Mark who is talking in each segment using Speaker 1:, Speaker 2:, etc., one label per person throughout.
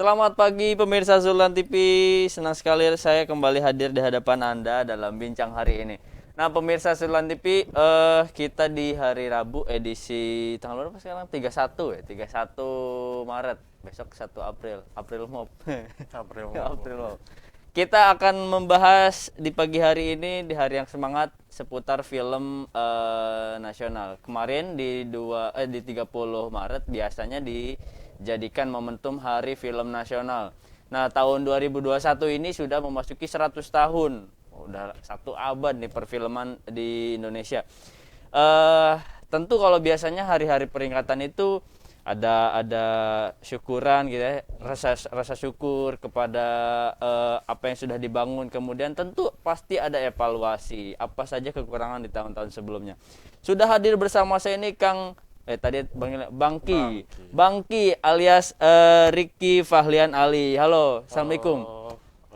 Speaker 1: Selamat pagi pemirsa Sultan TV. Senang sekali saya kembali hadir di hadapan Anda dalam bincang hari ini. Nah, pemirsa Sultan TV, kita di hari Rabu edisi tanggal berapa sekarang? 31 ya, 31 Maret. Besok 1 April. April Mop. April Mop. Kita akan membahas di pagi hari ini, di hari yang semangat, seputar film nasional. Kemarin di 30 Maret biasanya dijadikan momentum Hari Film Nasional. Nah, tahun 2021 ini sudah memasuki 100 tahun. Udah 1 abad nih perfilman di Indonesia. Tentu kalau biasanya hari-hari peringatan itu ada syukuran gitu ya, rasa syukur kepada apa yang sudah dibangun. Kemudian tentu pasti ada evaluasi apa saja kekurangan di tahun-tahun sebelumnya. Sudah hadir bersama saya ini tadi Bangki alias Ricky Fahlian Ali. Halo, assalamualaikum.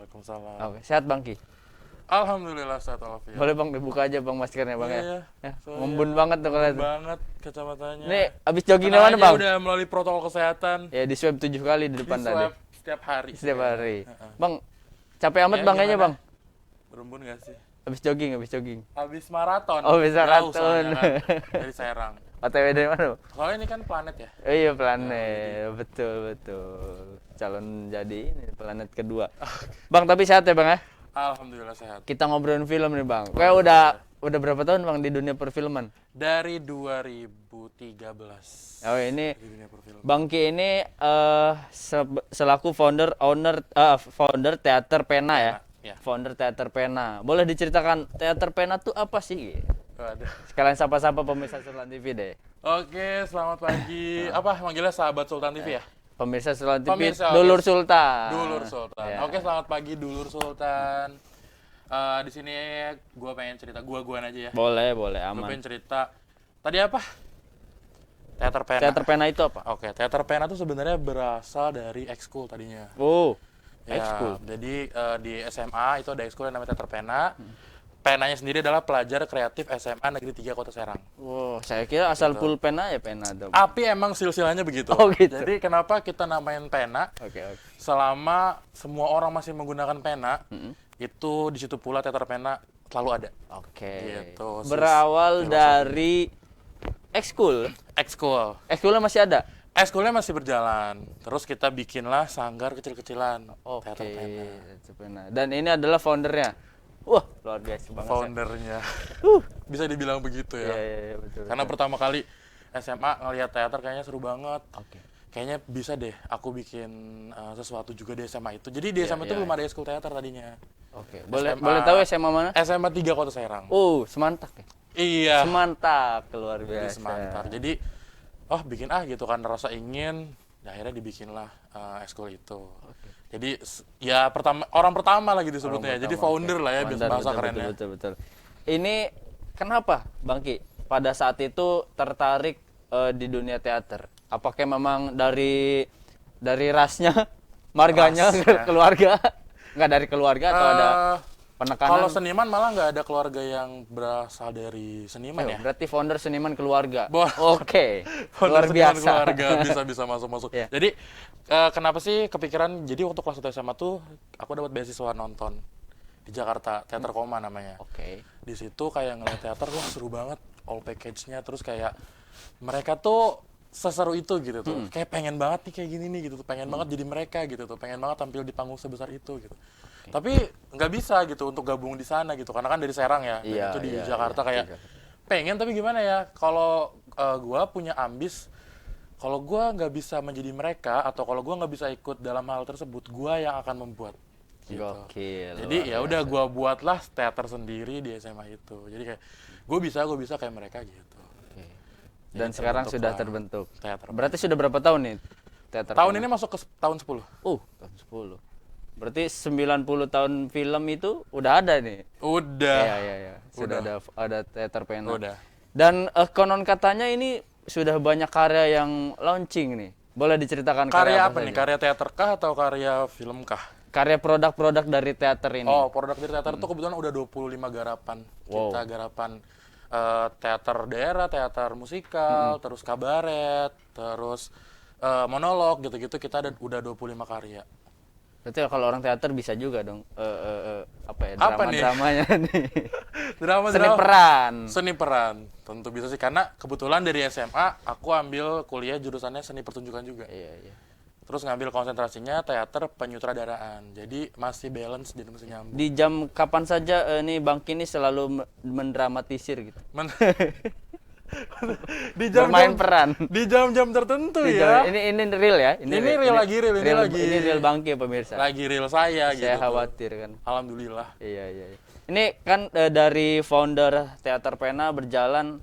Speaker 2: Waalaikumsalam.
Speaker 1: Oke, sehat Bangki?
Speaker 2: Alhamdulillah sehat walafiat.
Speaker 1: Boleh Bang dibuka aja Bang maskernya Bang
Speaker 2: Iya,
Speaker 1: ya. Ngembun banget tuh kalau
Speaker 2: banget kacamatanya.
Speaker 1: Nih abis jogging mana Bang?
Speaker 2: Udah melalui protokol kesehatan.
Speaker 1: Ya di swab 7 kali di depan tadi.
Speaker 2: Setiap hari.
Speaker 1: Setiap hari. Bang, capek amat Bang kayaknya Bang?
Speaker 2: Berembun gak sih?
Speaker 1: Habis jogging.
Speaker 2: Habis maraton.
Speaker 1: Oh, habis maraton.
Speaker 2: Kan, dari Serang.
Speaker 1: OTW dari mana?
Speaker 2: Soalnya ini kan planet ya.
Speaker 1: Oh iya planet, betul. Calon jadi ini planet kedua. Bang tapi sehat ya Bang ya?
Speaker 2: Alhamdulillah sehat.
Speaker 1: Kita ngobrolin film nih Bang. Kayak udah berapa tahun Bang di dunia perfilman?
Speaker 2: Dari 2013.
Speaker 1: Oh ini
Speaker 2: Di dunia perfilman.
Speaker 1: Bangki ini selaku founder Teater Pena ya.
Speaker 2: Ya.
Speaker 1: Founder Teater Pena. Boleh diceritakan Teater Pena tuh apa sih?
Speaker 2: Waduh.
Speaker 1: Sekalian sapa-sapa pemirsa Sultan TV deh.
Speaker 2: Oke, selamat pagi. Apa manggilnya sahabat Sultan TV ya?
Speaker 1: Pemirsa Sultan TV,
Speaker 2: Pemirsa,
Speaker 1: Dulur Sultan.
Speaker 2: Dulur Sultan.
Speaker 1: Ya.
Speaker 2: Oke, selamat pagi Dulur Sultan. Di sini gue pengen cerita guan aja ya.
Speaker 1: Boleh,
Speaker 2: Gue
Speaker 1: aman.
Speaker 2: pengen cerita. Tadi apa? Teater Pena.
Speaker 1: Teater Pena itu apa?
Speaker 2: Oke, Teater Pena itu sebenarnya berasal dari ekskul tadinya.
Speaker 1: Oh,
Speaker 2: Ya,
Speaker 1: ekskul.
Speaker 2: jadi di SMA itu ada ekskul yang namanya Teater Pena. Penanya sendiri adalah pelajar kreatif SMA Negeri 3 Kota Serang.
Speaker 1: Wow, saya kira asal pulpena ya pena dong.
Speaker 2: Tapi emang silsilahnya begitu.
Speaker 1: Oh, gitu.
Speaker 2: Jadi kenapa kita namain pena?
Speaker 1: Oke.
Speaker 2: Selama semua orang masih menggunakan pena, itu di situ pula Teater Pena selalu ada.
Speaker 1: Oke.
Speaker 2: Gitu.
Speaker 1: Berawal dari ekskul.
Speaker 2: Ekskul.
Speaker 1: Ekskulnya masih ada.
Speaker 2: Ekskulnya masih berjalan. Terus kita bikinlah sanggar kecil-kecilan.
Speaker 1: Oke.
Speaker 2: Teater Pena.
Speaker 1: Teater Pena. Dan ini adalah foundernya. Wah, luar biasa banget.
Speaker 2: Foundernya. Bisa dibilang begitu ya.
Speaker 1: Iya, betul.
Speaker 2: Karena pertama kali SMA ngelihat teater kayaknya seru banget.
Speaker 1: Oke.
Speaker 2: Kayaknya bisa deh aku bikin sesuatu juga di SMA itu. Jadi di SMA itu belum ada ekskul teater tadinya.
Speaker 1: Oke. Boleh tahu SMA mana?
Speaker 2: SMA 3 Kota Serang.
Speaker 1: Semantak ya.
Speaker 2: Iya.
Speaker 1: Semantak, luar
Speaker 2: Di
Speaker 1: biasa.
Speaker 2: Semantar. Jadi bikin gitu kan rasa ingin, akhirnya dibikinlah ekskul itu. Jadi ya orang pertama lagi disebutnya. Jadi founder lah ya bahasa kerennya.
Speaker 1: Betul. Ini kenapa Bangki pada saat itu tertarik di dunia teater? Apakah memang dari rasnya, marganya, keluarga? Enggak dari keluarga atau ada penekanan?
Speaker 2: Kalau seniman malah nggak ada keluarga yang berasal dari seniman ya.
Speaker 1: Berarti founder seniman keluarga.
Speaker 2: Wah.
Speaker 1: Oke.
Speaker 2: Founder
Speaker 1: Luar
Speaker 2: seniman
Speaker 1: biasa.
Speaker 2: keluarga bisa masuk.
Speaker 1: Yeah.
Speaker 2: Jadi kenapa sih kepikiran? Jadi waktu kelas 1 SMA tuh aku dapat beasiswa nonton di Jakarta, Teater Koma namanya.
Speaker 1: Oke.
Speaker 2: Di situ kayak ngeliat teater, wah seru banget all package-nya. Terus kayak mereka tuh seseru itu gitu tuh. Kayak pengen banget nih kayak gini nih gitu tuh. Pengen banget jadi mereka gitu tuh. Pengen banget tampil di panggung sebesar itu gitu. Tapi nggak bisa gitu untuk gabung di sana gitu. Karena kan dari Serang ya. Dan itu di Jakarta kayak pengen tapi gimana ya. Kalau gua punya ambis, kalau gua nggak bisa menjadi mereka atau kalau gua nggak bisa ikut dalam hal tersebut, gua yang akan membuat. Gitu.
Speaker 1: Gokil.
Speaker 2: Jadi ya udah gua buatlah teater sendiri di SMA itu. Jadi kayak gue bisa kayak mereka gitu.
Speaker 1: Oke. Dan sekarang sudah terbentuk.
Speaker 2: Teater.
Speaker 1: Berarti sudah berapa tahun nih teater?
Speaker 2: Tahun ini masuk ke tahun 10.
Speaker 1: Tahun 10. Berarti 90 tahun film itu udah ada nih.
Speaker 2: Udah.
Speaker 1: Iya. Sudah ada Teater Pena.
Speaker 2: Udah.
Speaker 1: Dan konon katanya ini sudah banyak karya yang launching nih. Boleh diceritakan
Speaker 2: Karya apa nih? Karya teater kah atau karya film kah?
Speaker 1: Karya produk-produk dari teater ini.
Speaker 2: Produk dari teater itu kebetulan udah 25 garapan. Kita garapan teater daerah, teater musikal, terus kabaret, terus monolog gitu-gitu kita udah 25 karya.
Speaker 1: Berarti kalau orang teater bisa juga dong apa ya,
Speaker 2: Apa nih?
Speaker 1: drama-dramanya nih.
Speaker 2: Drama
Speaker 1: Seni peran.
Speaker 2: Seni peran tentu bisa sih, karena kebetulan dari SMA aku ambil kuliah jurusannya seni pertunjukan juga.
Speaker 1: Iya, iya.
Speaker 2: Terus ngambil konsentrasinya teater penyutradaraan. Jadi masih balance, jadi masih nyambung.
Speaker 1: Di jam kapan saja nih Bang Kini selalu mendramatisir gitu.
Speaker 2: Di
Speaker 1: Bermain peran.
Speaker 2: Di jam-jam tertentu
Speaker 1: Di
Speaker 2: ya.
Speaker 1: jam- ini real ya?
Speaker 2: Ini real lagi, real.
Speaker 1: Ini real Bangki ya pemirsa.
Speaker 2: Lagi real saya gitu.
Speaker 1: Saya khawatir kan.
Speaker 2: Alhamdulillah.
Speaker 1: Iya, iya. Iya. Ini kan dari founder Teater Pena berjalan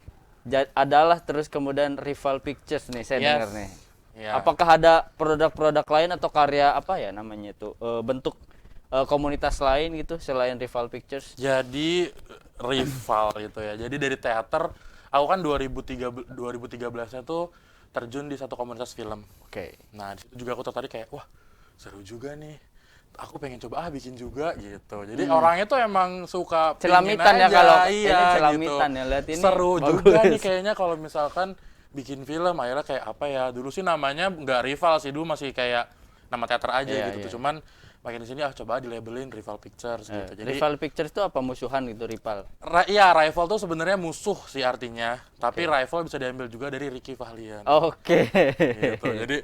Speaker 1: adalah terus kemudian Rival Pictures nih saya dengar nih.
Speaker 2: Ya.
Speaker 1: Apakah ada produk-produk lain atau karya apa ya namanya itu bentuk komunitas lain gitu selain Rival Pictures?
Speaker 2: Jadi Rival itu ya. Jadi dari teater aku kan 2013-nya tuh terjun di satu komunitas film.
Speaker 1: Oke.
Speaker 2: Nah, di situ juga aku tertarik kayak, wah, seru juga nih. Aku pengen coba bikin juga gitu. Jadi orangnya tuh emang suka
Speaker 1: Celamitan ya
Speaker 2: aja,
Speaker 1: kalau
Speaker 2: iya,
Speaker 1: ini celamitan
Speaker 2: gitu.
Speaker 1: ya, lihat ini
Speaker 2: seru
Speaker 1: bagus.
Speaker 2: juga nih kayaknya kalau misalkan bikin film akhirnya kayak apa ya. Dulu sih namanya nggak Rival sih, dulu masih kayak nama teater aja
Speaker 1: Iya,
Speaker 2: gitu.
Speaker 1: iya.
Speaker 2: Cuman makin di sini coba dilabelin Rival Pictures gitu. Jadi
Speaker 1: Rival Pictures itu apa musuhan gitu Rival?
Speaker 2: iya, rival tuh sebenarnya musuh sih artinya. Tapi rival bisa diambil juga dari Ricky Fahlian.
Speaker 1: Oke.
Speaker 2: Gitu. Jadi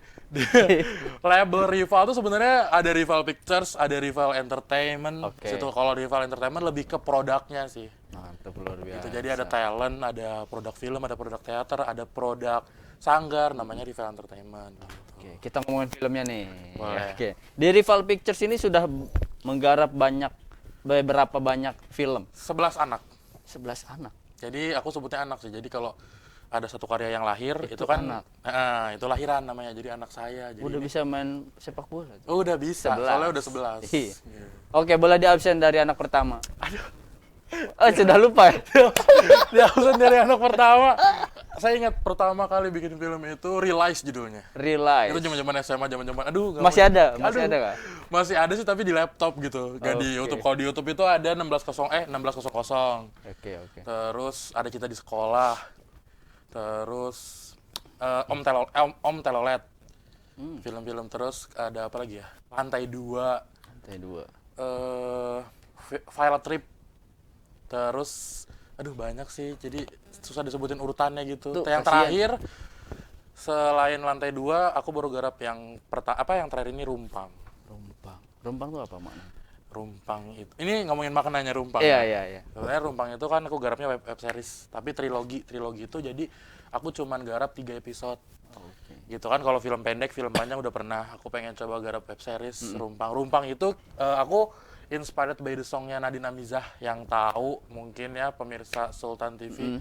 Speaker 2: label rival tuh sebenarnya ada Rival Pictures, ada Rival Entertainment.
Speaker 1: Oke.
Speaker 2: Situ kalau Rival Entertainment lebih ke produknya sih.
Speaker 1: Mantap, luar biasa.
Speaker 2: Gitu. Jadi ada talent, ada produk film, ada produk teater, ada produk sanggar namanya Rival Entertainment.
Speaker 1: Oke, kita ngomongin filmnya nih.
Speaker 2: Boleh.
Speaker 1: Oke. Di Rival Pictures ini sudah menggarap beberapa banyak film.
Speaker 2: 11 anak.
Speaker 1: 11 anak.
Speaker 2: Jadi aku sebutnya anak sih. Jadi kalau ada satu karya yang lahir itu kan
Speaker 1: anak.
Speaker 2: itu lahiran namanya. Jadi anak saya. Jadi
Speaker 1: Udah bisa main sepak bola.
Speaker 2: udah bisa.
Speaker 1: 11.
Speaker 2: Soalnya udah 11.
Speaker 1: Iya.
Speaker 2: Iya.
Speaker 1: Oke, boleh di absen dari anak pertama. Oh, sudah lupa ya?
Speaker 2: Di absen dari anak pertama. Saya ingat pertama kali bikin film itu Realize judulnya.
Speaker 1: Realize.
Speaker 2: Itu zaman-zaman SMA, zaman-zaman nggak
Speaker 1: Masih
Speaker 2: mau-
Speaker 1: ada? Masih
Speaker 2: Aduh,
Speaker 1: ada nggak?
Speaker 2: Masih ada sih tapi di laptop gitu, nggak di
Speaker 1: Oke.
Speaker 2: YouTube. Kalau di YouTube itu ada 1600.
Speaker 1: Oke, oke.
Speaker 2: Terus ada Kita di Sekolah. Terus Om Telolet. Film-film terus ada apa lagi ya? Lantai 2.
Speaker 1: Lantai 2.
Speaker 2: Violet Trip. Terus aduh banyak sih. Jadi susah disebutin urutannya gitu.
Speaker 1: Tuh,
Speaker 2: Yang
Speaker 1: kasihan.
Speaker 2: terakhir selain Lantai 2, aku baru garap yang yang terakhir ini Rumpang.
Speaker 1: Rumpang. Rumpang itu apa makna?
Speaker 2: Rumpang itu. Ini ngomongin makanannya Rumpang.
Speaker 1: Iya,
Speaker 2: ya.
Speaker 1: iya, iya.
Speaker 2: Sebenarnya Rumpang itu kan aku garapnya web series, tapi trilogi. Trilogi itu jadi aku cuman garap 3 episode.
Speaker 1: Oke.
Speaker 2: Gitu kan, kalau film pendek, film panjang udah pernah. Aku pengen coba garap web series Rumpang. Rumpang itu aku inspired by the songnya Nadine Amizah. Yang tahu mungkin ya pemirsa Sultan TV.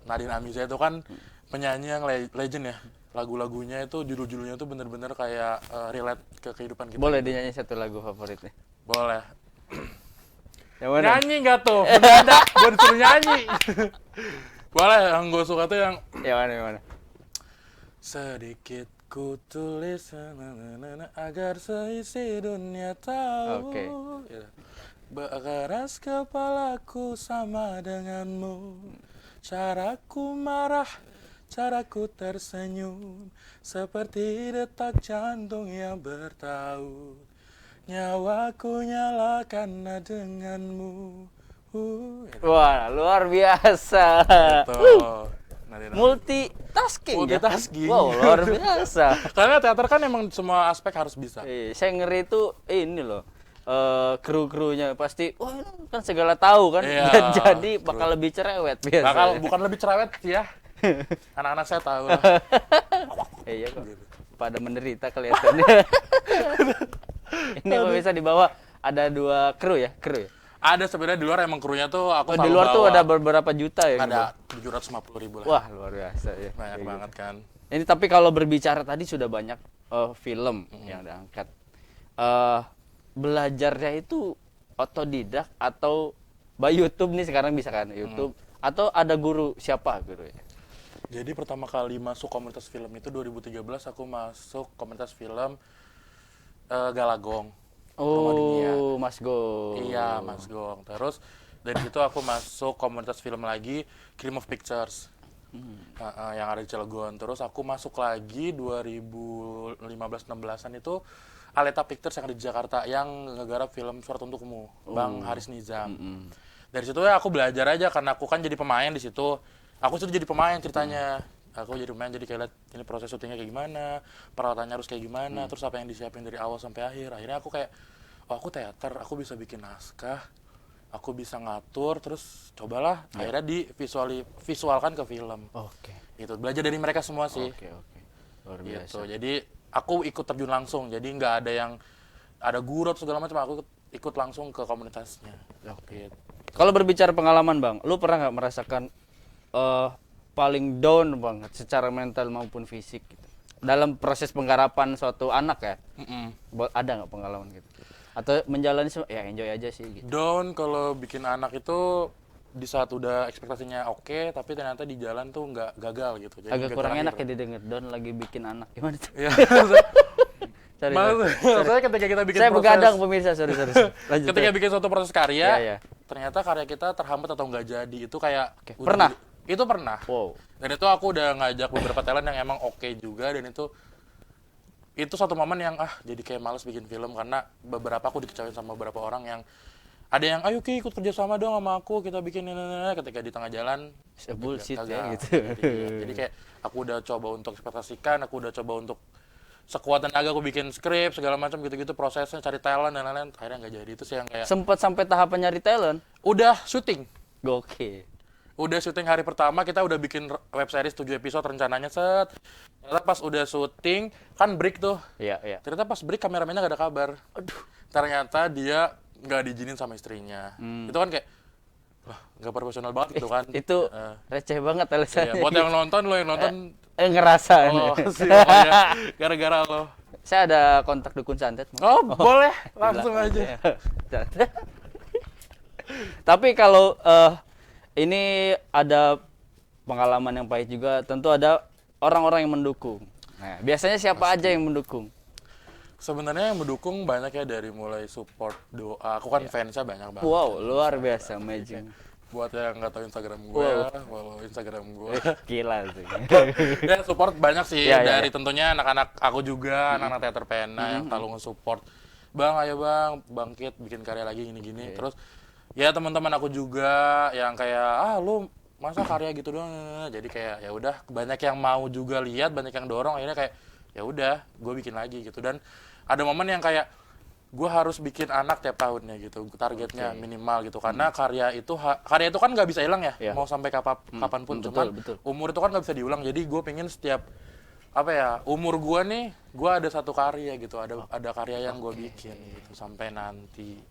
Speaker 2: Nadine Amizah itu kan penyanyi yang legend ya. Lagu-lagunya itu, judul-judulnya itu bener-bener kayak relate ke kehidupan kita.
Speaker 1: Boleh dinyanyi satu lagu favorit nih.
Speaker 2: Boleh.
Speaker 1: Yang mana?
Speaker 2: Nyanyi nggak tuh? Mendadak gue disuruh nyanyi. Boleh, yang gue suka tuh yang
Speaker 1: Yang mana? Yang mana?
Speaker 2: sedikit ku tulis agar seisi dunia tahu.
Speaker 1: Oke.
Speaker 2: Ya. Berkeras kepalaku sama denganmu. Caraku marah, caraku tersenyum, seperti detak jantung yang bertaut. Nyawaku nyalakan denganmu.
Speaker 1: Wah, luar biasa.
Speaker 2: Tuh.
Speaker 1: Multitasking ya?
Speaker 2: Multitasking.
Speaker 1: Wow, luar biasa.
Speaker 2: Karena teater kan emang semua aspek harus bisa.
Speaker 1: Saya ngeri itu ini loh. Kru-krunya pasti wah ini kan segala tahu kan.
Speaker 2: Iya,
Speaker 1: Jadi bakal lebih cerewet biasanya.
Speaker 2: Bukan lebih cerewet sih ya. Anak-anak saya tahu lah.
Speaker 1: Iya kok. Pada menderita kelihatannya. Ini kok bisa di bawah ada 2 kru ya? Kru ya?
Speaker 2: Ada sebenarnya di luar emang krunya tuh aku
Speaker 1: Di
Speaker 2: selalu
Speaker 1: luar tuh
Speaker 2: bawa.
Speaker 1: ada beberapa juta ya?
Speaker 2: Ada 750.000 lah.
Speaker 1: Wah, luar biasa ya.
Speaker 2: Banyak
Speaker 1: Kayak
Speaker 2: banget
Speaker 1: gitu.
Speaker 2: kan.
Speaker 1: Ini tapi kalau berbicara tadi sudah banyak film yang diangkat. Belajarnya itu otodidak atau by YouTube nih sekarang bisa kan YouTube atau ada guru siapa guru ya?
Speaker 2: Jadi pertama kali masuk komunitas film itu 2013 aku masuk komunitas film Galagong. Rumah Dunia.
Speaker 1: Oh, Mas Go.
Speaker 2: Iya, Mas Gong. Terus dari situ aku masuk komunitas film lagi, Cream of Pictures. Yang ada di Cilegon. Terus aku masuk lagi 2015-16an itu Aleta Pictures yang ada di Jakarta yang ngegarap film Surat Untukmu, Bang Haris Nizam. Dari situ ya aku belajar aja karena aku kan jadi pemain di situ. Aku sudah jadi pemain ceritanya. Aku jadi pemain, jadi kayak lihat ini proses syutingnya kayak gimana, peralatannya harus kayak gimana, terus apa yang disiapin dari awal sampai akhir. Akhirnya aku kayak, oh aku teater, aku bisa bikin naskah, aku bisa ngatur, terus cobalah akhirnya visualkan ke film.
Speaker 1: Oke.
Speaker 2: Gitu, belajar dari mereka semua sih.
Speaker 1: Oke. Luar biasa.
Speaker 2: Gitu. Jadi aku ikut terjun langsung, jadi nggak ada yang ada guru atau segala macam, aku ikut langsung ke komunitasnya.
Speaker 1: Oke.
Speaker 2: Gitu.
Speaker 1: Kalau berbicara pengalaman Bang, lu pernah nggak merasakan paling down banget secara mental maupun fisik gitu dalam proses penggarapan suatu anak ya? Ada nggak pengalaman gitu? Atau menjalani ya enjoy aja sih gitu?
Speaker 2: Down kalau bikin anak itu di saat udah ekspektasinya oke, tapi ternyata di jalan tuh nggak gagal gitu. Jadi
Speaker 1: Agak kurang enak ya didengar down lagi bikin anak gimana tuh?
Speaker 2: Iya.
Speaker 1: Sorry.
Speaker 2: Saya ketika kita bikin
Speaker 1: Saya
Speaker 2: proses,
Speaker 1: begadang pemirsa, sorry. Lanjut.
Speaker 2: ketika bikin suatu proses karya,
Speaker 1: Iya.
Speaker 2: ternyata karya kita terhambat atau nggak jadi, itu kayak
Speaker 1: Oke.
Speaker 2: udah
Speaker 1: Pernah?
Speaker 2: Itu pernah.
Speaker 1: Wow.
Speaker 2: Dan itu aku udah ngajak beberapa talent yang emang oke juga, dan itu satu momen yang jadi kayak males bikin film karena beberapa aku dikecewain sama beberapa orang yang ada yang ayo Ki ikut kerja sama dong sama aku, kita bikin ini, ketika di tengah jalan
Speaker 1: Bullshit ya gitu.
Speaker 2: Jadi kayak aku udah coba untuk ekspektasikan, aku udah coba untuk sekuat tenaga aku bikin skrip segala macam gitu-gitu, prosesnya cari talent dan lain-lain, akhirnya nggak jadi. Itu sih yang kayak
Speaker 1: Sempat sampai tahapan nyari talent.
Speaker 2: udah syuting hari pertama kita udah bikin web series 7 episode rencananya set. Ternyata pas udah syuting kan break tuh.
Speaker 1: Iya.
Speaker 2: Ternyata pas break kameramennya gak ada kabar. Aduh. Ternyata dia nggak diizinin sama istrinya. Itu kan kayak wah nggak profesional banget gitu kan.
Speaker 1: Itu receh banget alasannya.
Speaker 2: Iya, buat yang nonton, lo yang nonton
Speaker 1: ngerasa.
Speaker 2: oh sih pokoknya gara-gara lo.
Speaker 1: Saya ada kontak dukun santet.
Speaker 2: Oh, boleh langsung aja.
Speaker 1: Tapi kalau ini ada pengalaman yang pahit juga, tentu ada orang-orang yang mendukung. Nah, biasanya siapa aja yang mendukung?
Speaker 2: Sebenarnya yang mendukung banyak ya, dari mulai support doa. Aku kan fansnya banyak banget.
Speaker 1: Wow, luar biasa, amazing.
Speaker 2: Buat yang nggak tahu Instagram gue, follow Instagram gue.
Speaker 1: Gila sih.
Speaker 2: Dan support banyak sih dari
Speaker 1: Iya.
Speaker 2: tentunya anak-anak aku juga, anak-anak teater pena yang selalu nge-support. Bang, ayo bang, bangkit bikin karya lagi gini-gini. Terus ya teman-teman aku juga yang kayak lu masa karya gitu doang. Jadi kayak ya udah, banyak yang mau juga lihat, banyak yang dorong, akhirnya kayak ya udah gue bikin lagi gitu. Dan ada momen yang kayak gue harus bikin anak tiap tahunnya gitu, targetnya minimal gitu, karena karya itu kan nggak bisa hilang ya, mau sampai kapanpun. Cuman
Speaker 1: betul.
Speaker 2: umur itu kan nggak bisa diulang, jadi gue pengen setiap umur gue nih, gue ada satu karya gitu, ada karya yang gue bikin gitu sampai nanti.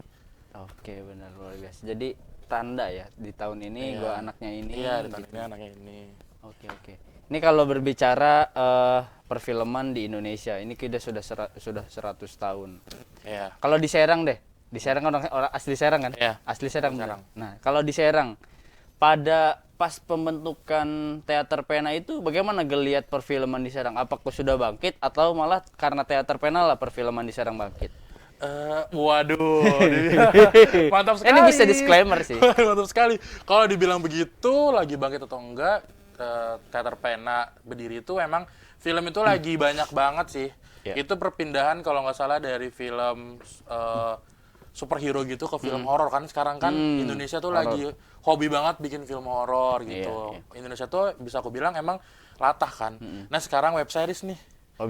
Speaker 1: Oke, benar, luar biasa. Jadi tanda ya, di tahun ini gue anaknya ini.
Speaker 2: Iya, di tahun ini anaknya ini.
Speaker 1: Oke. Ini kalau berbicara perfilman di Indonesia, ini kita sudah 100 tahun.
Speaker 2: Iya.
Speaker 1: Kalau di Serang deh, di Serang orang asli Serang kan?
Speaker 2: Iya.
Speaker 1: Asli Serang.
Speaker 2: Serang.
Speaker 1: Nah, kalau di Serang, pas pembentukan Teater Pena itu, bagaimana geliat perfilman di Serang? Apakah sudah bangkit atau malah karena Teater Pena lah perfilman di Serang bangkit?
Speaker 2: Waduh, mantap sekali.
Speaker 1: Ini bisa disclaimer sih.
Speaker 2: Mantap sekali. Kalau dibilang begitu, lagi bangkit atau enggak, Teater Pena berdiri itu emang film itu lagi banyak banget sih.
Speaker 1: Yeah.
Speaker 2: Itu perpindahan kalau nggak salah dari film superhero gitu ke film horor kan. Sekarang kan Indonesia tuh lagi hobi banget bikin film horor gitu. Indonesia tuh bisa aku bilang emang latah kan. Nah sekarang web series nih.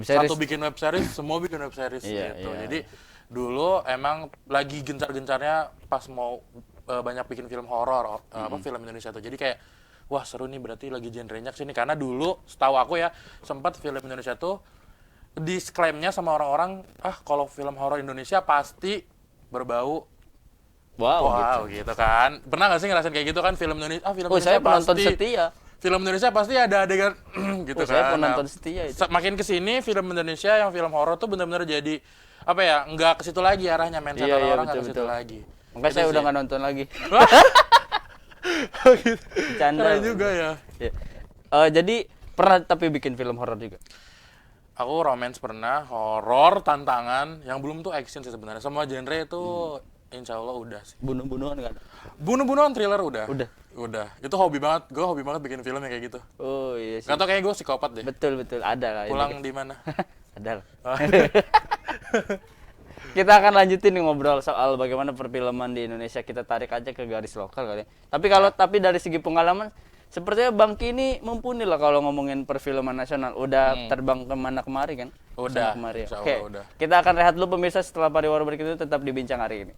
Speaker 2: Satu bikin web series, semua bikin web series gitu. Jadi dulu emang lagi gencar-gencarnya pas mau banyak bikin film horor, film Indonesia tuh. Jadi kayak wah seru nih, berarti lagi genrenya kesini. Karena dulu setahu aku ya, sempat film Indonesia tuh disclaimnya sama orang-orang, kalau film horor Indonesia pasti berbau
Speaker 1: Wow,
Speaker 2: gitu kan. Pernah gak sih ngerasain kayak gitu kan, film Indonesia, film Indonesia
Speaker 1: saya penonton
Speaker 2: pasti
Speaker 1: setia.
Speaker 2: Film Indonesia pasti ada adegan gitu kan.
Speaker 1: Saya penonton setia itu.
Speaker 2: Makin kesini film Indonesia yang film horor tuh benar-benar jadi nggak ke situ lagi arahnya, mindset orang nggak ke situ lagi.
Speaker 1: Makanya saya udah nggak nonton lagi.
Speaker 2: Gitu.
Speaker 1: Canda.
Speaker 2: Keren juga ya.
Speaker 1: Jadi pernah tapi bikin film horor juga.
Speaker 2: Aku romance pernah, horor tantangan, yang belum tuh action sih sebenarnya. Semua genre itu Insya Allah udah sih.
Speaker 1: Bunuh-bunuhan kan?
Speaker 2: Bunuh-bunuhan thriller udah.
Speaker 1: Udah.
Speaker 2: Udah. Itu hobi banget. Gue hobi banget bikin film yang kayak gitu.
Speaker 1: Oh iya sih.
Speaker 2: Gak tau kayak gue psikopat deh.
Speaker 1: Betul ada lah.
Speaker 2: Pulang di mana?
Speaker 1: Ada lah. Kita akan lanjutin nih ngobrol soal bagaimana perfilman di Indonesia, kita tarik aja ke garis lokal kali ya. Tapi dari segi pengalaman sepertinya Bangki ini mumpuni lah kalau ngomongin perfilman nasional. Udah terbang kemana kemari kan?
Speaker 2: Udah,
Speaker 1: Kesana kemari.
Speaker 2: insya
Speaker 1: Oke,
Speaker 2: Allah udah.
Speaker 1: kita akan rehat dulu pemirsa, setelah pariwara berikut itu tetap dibincang hari ini.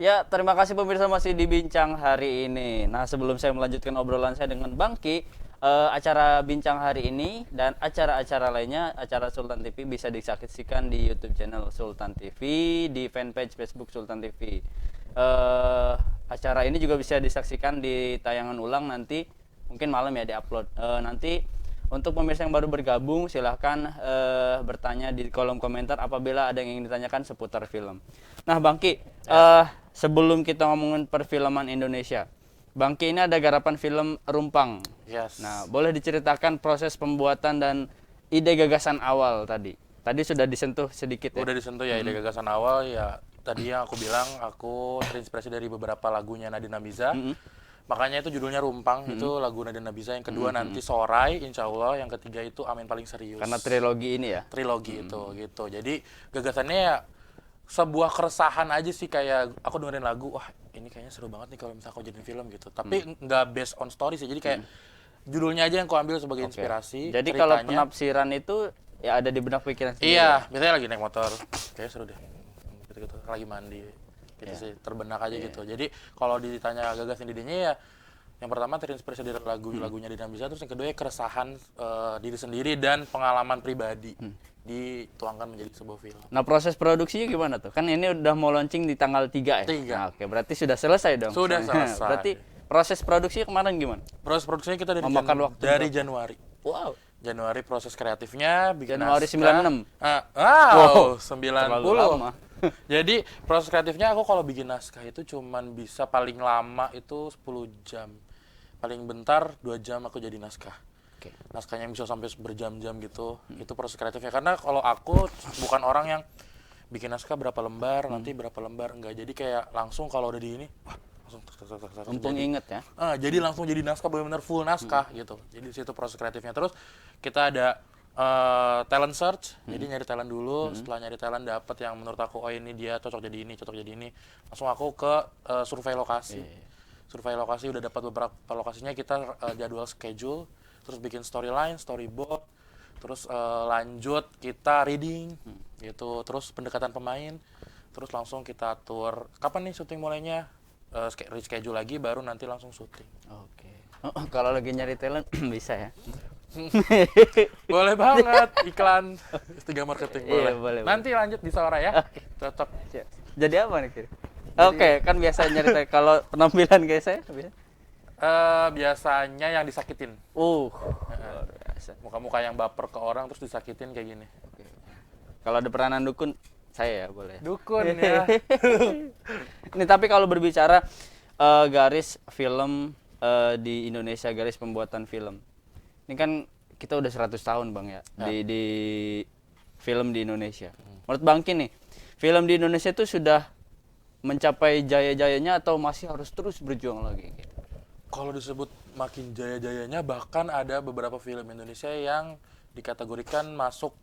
Speaker 1: Ya, terima kasih pemirsa masih dibincang hari ini. Nah, sebelum saya melanjutkan obrolan saya dengan Bangki, acara bincang hari ini dan acara-acara lainnya, acara Sultan TV bisa disaksikan di YouTube channel Sultan TV, di fanpage Facebook Sultan TV. Acara ini juga bisa disaksikan di tayangan ulang nanti, mungkin malam ya diupload. Nanti untuk pemirsa yang baru bergabung, silahkan bertanya di kolom komentar apabila ada yang ingin ditanyakan seputar film. Nah, Bangki, sebelum kita ngomongin perfilman Indonesia, Bangki ini ada garapan film Rumpang.
Speaker 2: Yes.
Speaker 1: Nah, boleh diceritakan proses pembuatan dan ide gagasan awal tadi? Tadi sudah disentuh sedikit ya?
Speaker 2: Udah disentuh ya, ide gagasan awal ya. Tadi yang aku bilang, aku terinspirasi dari beberapa lagunya Nadine Amiza. Makanya itu judulnya Rumpang, itu lagu Nadine Amiza. Yang kedua nanti Sorai, insya Allah. Yang ketiga itu Amin Paling Serius.
Speaker 1: Karena trilogi ini ya?
Speaker 2: Trilogi itu, gitu. Jadi gagasannya ya sebuah keresahan aja sih, kayak aku dengerin lagu, wah ini kayaknya seru banget nih kalau misalnya aku jadiin film gitu. Tapi nggak based on story sih, jadi kayak judulnya aja yang aku ambil sebagai inspirasi.
Speaker 1: Jadi
Speaker 2: ceritanya,
Speaker 1: kalau penafsiran itu ya ada di benak pikiran sendiri.
Speaker 2: iya, misalnya lagi naik motor, kayak seru deh, gitu-gitu. Lagi mandi, gitu sih, terbenak aja gitu. Jadi kalau ditanya gagasan idenya ya, Yang pertama terinspirasi dari lagunya Dina Bisa, terus yang kedua ya keresahan diri sendiri dan pengalaman pribadi dituangkan menjadi sebuah film.
Speaker 1: Nah, proses produksinya gimana tuh? Kan ini udah mau launching di tanggal 3 ya?
Speaker 2: 3.
Speaker 1: Nah, oke, berarti sudah selesai dong?
Speaker 2: Sudah selesai.
Speaker 1: Berarti proses produksinya kemarin gimana?
Speaker 2: Proses produksinya kita dari
Speaker 1: Memakan waktu
Speaker 2: dari
Speaker 1: berapa?
Speaker 2: Januari.
Speaker 1: Wow.
Speaker 2: Januari proses kreatifnya, bikin
Speaker 1: Januari
Speaker 2: naskah.
Speaker 1: 96.
Speaker 2: Wow,
Speaker 1: Terlalu
Speaker 2: 90.
Speaker 1: lama.
Speaker 2: Jadi proses kreatifnya aku kalau bikin naskah itu cuman bisa paling lama itu 10 jam. Paling bentar 2 jam aku jadi naskah.
Speaker 1: Oke.
Speaker 2: Naskahnya bisa sampai berjam-jam gitu. Itu proses kreatifnya. Karena kalau aku bukan orang yang bikin naskah berapa lembar, nanti berapa lembar, enggak. Jadi kayak langsung kalau udah di ini, wah, langsung tak.
Speaker 1: Mumpung inget ya.
Speaker 2: Jadi langsung jadi naskah, benar-benar full naskah gitu. Jadi di situ proses kreatifnya. Terus kita ada talent search, jadi nyari talent dulu. Setelah nyari talent dapet yang menurut aku oh ini dia cocok jadi ini, cocok jadi ini, langsung aku ke survei lokasi. Survei lokasi udah dapat beberapa lokasinya, kita jadwal schedule, terus bikin storyline, storyboard, terus lanjut kita reading gitu, terus pendekatan pemain, terus langsung kita atur kapan nih syuting mulainya, reschedule lagi baru nanti langsung syuting.
Speaker 1: Oke. Kalau lagi nyari talent bisa ya?
Speaker 2: Boleh banget iklan S3 marketing
Speaker 1: Iya,
Speaker 2: boleh.
Speaker 1: boleh,
Speaker 2: Nanti lanjut di Sora ya. Cocok.
Speaker 1: Siap. Jadi apa nih, Kir? Oke, kan biasa nyari talent. Kalau penampilan kayak saya bisa?
Speaker 2: Biasanya yang disakitin.
Speaker 1: Luar biasa.
Speaker 2: Muka-muka yang baper ke orang terus disakitin kayak gini.
Speaker 1: Oke. Kalau ada peranan dukun, saya ya boleh.
Speaker 2: Dukun ya.
Speaker 1: Ini tapi kalau berbicara garis film di Indonesia, garis pembuatan film. Ini kan kita udah 100 tahun Bang ya, di film di Indonesia. Menurut Bang Kin nih, film di Indonesia itu sudah mencapai jaya-jayanya atau masih harus terus berjuang lagi?
Speaker 2: Kalau disebut makin jaya-jayanya, bahkan ada beberapa film Indonesia yang dikategorikan masuk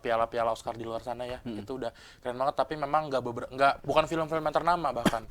Speaker 2: piala-piala Oscar di luar sana ya. Itu udah keren banget, tapi memang bukan film-film yang ternama bahkan.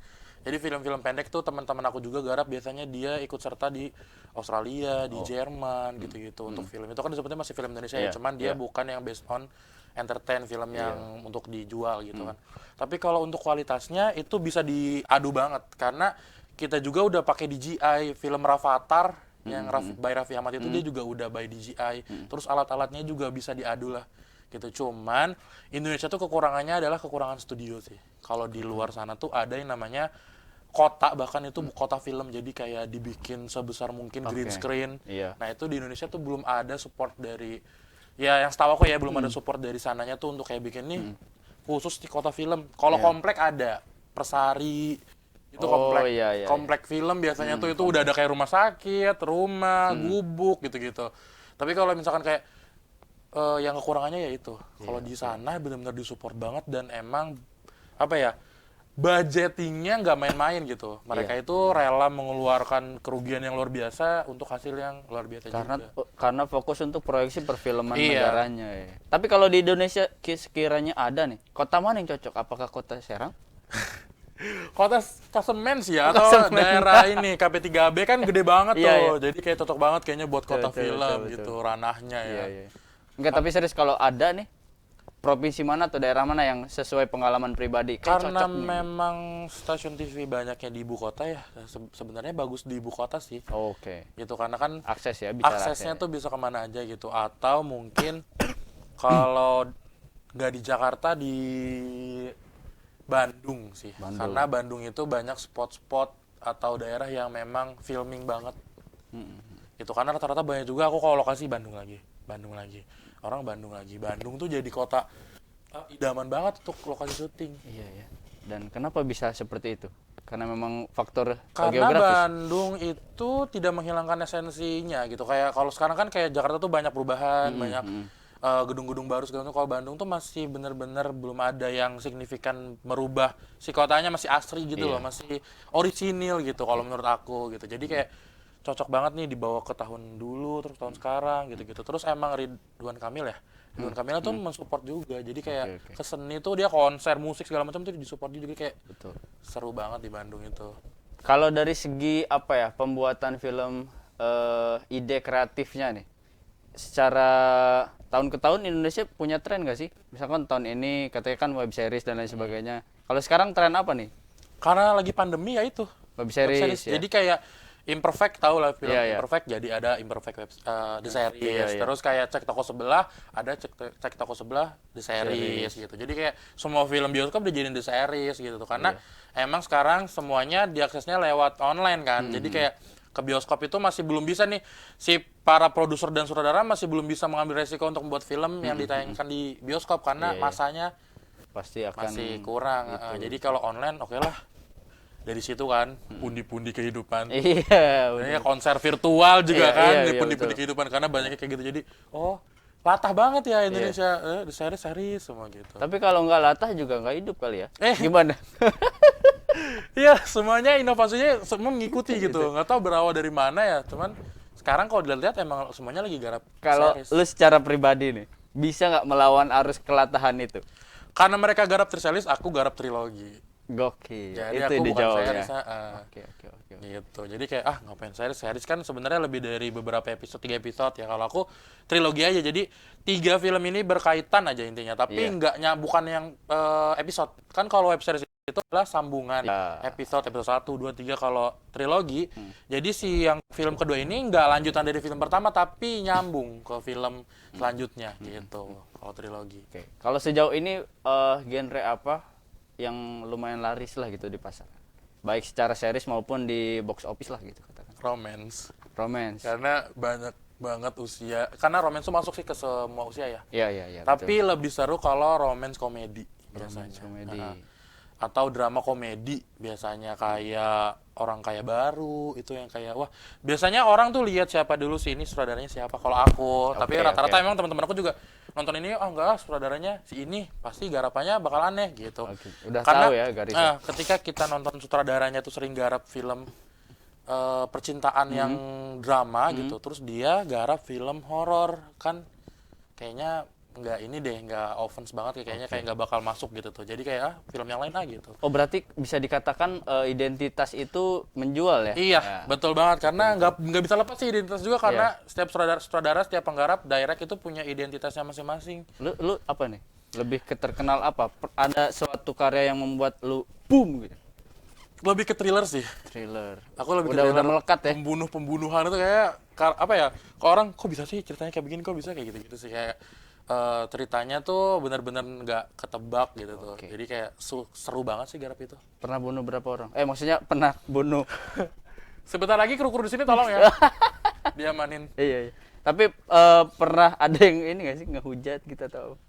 Speaker 2: Jadi film-film pendek tuh teman-teman aku juga garap biasanya dia ikut serta di Australia, di Jerman gitu-gitu untuk film. Itu kan disebutnya masih film Indonesia ya, cuman dia bukan yang based on entertain film yang untuk dijual gitu kan. Tapi kalau untuk kualitasnya itu bisa diadu banget karena kita juga udah pakai DJI film Rafathar yang by Raffi Ahmad itu dia juga udah by DJI. Terus alat-alatnya juga bisa diadu lah gitu. Cuman Indonesia tuh kekurangannya adalah kekurangan studio sih. Kalau di luar sana tuh ada yang namanya kota, bahkan itu kota film, jadi kayak dibikin sebesar mungkin green screen. Nah itu di Indonesia tuh belum ada support dari, ya yang setahu aku ya belum ada support dari sananya tuh untuk kayak bikin nih khusus di kota film. Kalau komplek ada Persari itu komplek film biasanya tuh itu udah ada kayak rumah sakit, rumah, gubuk gitu-gitu. Tapi kalau misalkan kayak yang kekurangannya ya itu. Kalau di sana benar-benar disupport banget dan emang apa ya? Budgetingnya nggak main-main gitu. Mereka itu rela mengeluarkan kerugian yang luar biasa untuk hasil yang luar biasa juga.
Speaker 1: Karena fokus untuk proyeksi perfilman negaranya ya. Tapi kalau di Indonesia sekiranya ada nih, kota mana yang cocok? Apakah kota Serang?
Speaker 2: Kota Kasemen sih ya, atau daerah ini KP3B kan gede banget tuh. Jadi kayak cocok banget kayaknya buat kota film gitu, ranahnya ya.
Speaker 1: Enggak, tapi serius kalau ada nih, provinsi mana atau daerah mana yang sesuai pengalaman pribadi?
Speaker 2: Karena memang stasiun TV banyaknya di ibu kota ya, sebenarnya bagus di ibu kota sih.
Speaker 1: Oke.
Speaker 2: Gitu karena kan
Speaker 1: akses ya,
Speaker 2: aksesnya tuh bisa kemana aja gitu. Atau mungkin kalau nggak di Jakarta di Bandung sih. Karena Bandung itu banyak spot-spot atau daerah yang memang filming banget. Itu karena rata-rata banyak juga aku kalau lokasi Bandung lagi. Orang Bandung lagi. Bandung tuh jadi kota idaman banget untuk lokasi syuting.
Speaker 1: Iya. Dan kenapa bisa seperti itu? Karena memang faktor
Speaker 2: karena
Speaker 1: geografis.
Speaker 2: Bandung itu tidak menghilangkan esensinya gitu. Kayak kalau sekarang kan kayak Jakarta tuh banyak perubahan, banyak gedung-gedung baru segala macam. Kalau Bandung tuh masih benar-benar belum ada yang signifikan merubah. Si kotanya masih asri gitu loh, masih orisinil gitu kalau menurut aku gitu. Jadi kayak cocok banget nih dibawa ke tahun dulu terus tahun sekarang gitu-gitu. Terus emang Ridwan Kamil ya. Ridwan Kamil tuh mensupport juga. Jadi kayak keseni tuh dia konser musik segala macam tuh disupport juga kayak seru banget di Bandung itu.
Speaker 1: Kalau dari segi apa ya, pembuatan film ide kreatifnya nih. Secara tahun ke tahun Indonesia punya tren nggak sih? Misalkan tahun ini katanya kan web series dan lain sebagainya. Kalau sekarang tren apa nih?
Speaker 2: Karena lagi pandemi ya itu.
Speaker 1: Web series. Ya?
Speaker 2: Jadi kayak Imperfect tahu lah film
Speaker 1: Iya, iya.
Speaker 2: Imperfect, jadi ada Imperfect the series.
Speaker 1: Iya, iya.
Speaker 2: Terus kayak Cek Toko Sebelah, ada Cek Toko Sebelah the series gitu. Jadi kayak semua film bioskop dijadiin the series gitu tuh. Karena emang sekarang semuanya diaksesnya lewat online kan. Jadi kayak ke bioskop itu masih belum bisa nih, si para produser dan sutradara masih belum bisa mengambil resiko untuk membuat film yang ditayangkan di bioskop karena
Speaker 1: Iya, iya.
Speaker 2: masanya
Speaker 1: Pasti akan
Speaker 2: masih kurang. Jadi kalau online oke lah. Dari situ kan pundi-pundi kehidupan.
Speaker 1: Iya,
Speaker 2: Ya, konser virtual juga
Speaker 1: Iya,
Speaker 2: kan
Speaker 1: iya,
Speaker 2: di
Speaker 1: iya,
Speaker 2: pundi-pundi
Speaker 1: betul.
Speaker 2: kehidupan karena banyaknya kayak gitu. Jadi latah banget ya Indonesia. The series semua gitu.
Speaker 1: Tapi kalau nggak latah juga nggak hidup kali ya.
Speaker 2: Eh.
Speaker 1: Gimana?
Speaker 2: Iya, semuanya inovasinya semua mengikuti gitu. Nggak tahu berawal dari mana ya. Cuman sekarang kalau dilihat emang semuanya lagi garap
Speaker 1: Kalau
Speaker 2: series.
Speaker 1: lu secara pribadi nih, bisa nggak melawan arus kelatahan itu?
Speaker 2: Karena mereka garap series, aku garap trilogi.
Speaker 1: Gokil.
Speaker 2: Jadi
Speaker 1: Itu
Speaker 2: aku bukan
Speaker 1: dijawabnya.
Speaker 2: series.
Speaker 1: Oke, oke, oke.
Speaker 2: Gitu. Jadi kayak ngapain series kan sebenarnya lebih dari beberapa episode, 3 episode ya. Kalau aku trilogi aja. Jadi 3 film ini berkaitan aja intinya, tapi
Speaker 1: Iya.
Speaker 2: bukan yang episode. Kan kalau web series itu adalah sambungan
Speaker 1: Ya.
Speaker 2: episode 1, 2, 3 kalau trilogi. Jadi si yang film kedua ini nggak lanjutan dari film pertama tapi nyambung ke film selanjutnya gitu. Kalau trilogi.
Speaker 1: Oke. Kalau sejauh ini genre apa yang lumayan laris lah gitu di pasar? Baik secara series maupun di box office lah gitu katakan.
Speaker 2: Romance.
Speaker 1: Romance.
Speaker 2: Karena banyak banget usia. Karena romance tuh masuk sih ke semua usia ya.
Speaker 1: Iya, iya, iya.
Speaker 2: Tapi lebih seru kalau romance komedi biasanya.
Speaker 1: komedi.
Speaker 2: Atau drama komedi biasanya kayak Orang Kaya Baru itu yang kayak wah biasanya orang tuh lihat siapa dulu sih ini sutradaranya siapa kalau aku. Tapi rata-rata emang teman-teman aku juga nonton ini enggak lah sutradaranya si ini pasti garapannya bakal aneh gitu.
Speaker 1: Oke. Udah
Speaker 2: Karena
Speaker 1: tahu ya garisnya.
Speaker 2: ketika kita nonton sutradaranya tuh sering garap film percintaan yang drama gitu, terus dia garap film horor kan kayaknya nggak offense banget kayaknya kayak nggak bakal masuk gitu tuh. Jadi kayak film yang lain gitu.
Speaker 1: Oh, berarti bisa dikatakan identitas itu menjual ya?
Speaker 2: Iya,
Speaker 1: Ya.
Speaker 2: betul banget karena nggak bisa lepas sih identitas juga karena setiap sutradara, setiap penggarap direct itu punya identitasnya masing-masing.
Speaker 1: Lu apa nih? Lebih ke terkenal apa? Ada suatu karya yang membuat lu boom gitu.
Speaker 2: Lebih ke thriller sih.
Speaker 1: Thriller.
Speaker 2: Aku lebih ke
Speaker 1: Udah
Speaker 2: thriller.
Speaker 1: melekat ya.
Speaker 2: Pembunuhan itu kayak apa ya? Kok orang kok bisa sih ceritanya kayak begini, kok bisa kayak gitu-gitu sih kayak ceritanya tuh benar-benar nggak ketebak gitu tuh.
Speaker 1: Oke.
Speaker 2: Jadi kayak seru banget sih garap itu.
Speaker 1: Pernah bunuh berapa orang? Maksudnya pernah bunuh.
Speaker 2: Sebentar lagi kru-kru di sini tolong ya. Diamanin.
Speaker 1: Iya, iya. Tapi pernah ada yang ini nggak sih ngehujat gitu atau?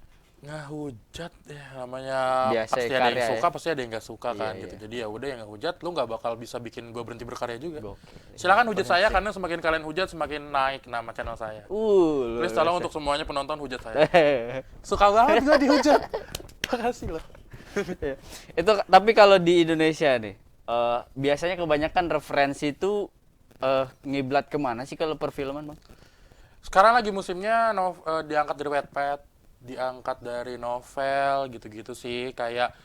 Speaker 2: Ngehujat ya namanya
Speaker 1: Biasa
Speaker 2: pasti
Speaker 1: ya,
Speaker 2: ada yang
Speaker 1: karya
Speaker 2: suka
Speaker 1: ya.
Speaker 2: pasti ada yang nggak suka kan
Speaker 1: Iya,
Speaker 2: gitu.
Speaker 1: iya.
Speaker 2: Jadi ya udah yang ngehujat lu nggak bakal bisa bikin gue berhenti berkarya juga.
Speaker 1: Gokil.
Speaker 2: Silakan hujat saya karena semakin kalian hujat semakin naik nama channel saya.
Speaker 1: Luar
Speaker 2: Please tolong
Speaker 1: biasa.
Speaker 2: untuk semuanya penonton hujat saya. Suka banget gue dihujat. Makasih loh.
Speaker 1: Iya. Itu tapi kalau di Indonesia nih, biasanya kebanyakan referensi itu ngiblat kemana sih kalau perfilman, Bang?
Speaker 2: Sekarang lagi musimnya diangkat dari Wattpad, diangkat dari novel gitu-gitu sih. Kayak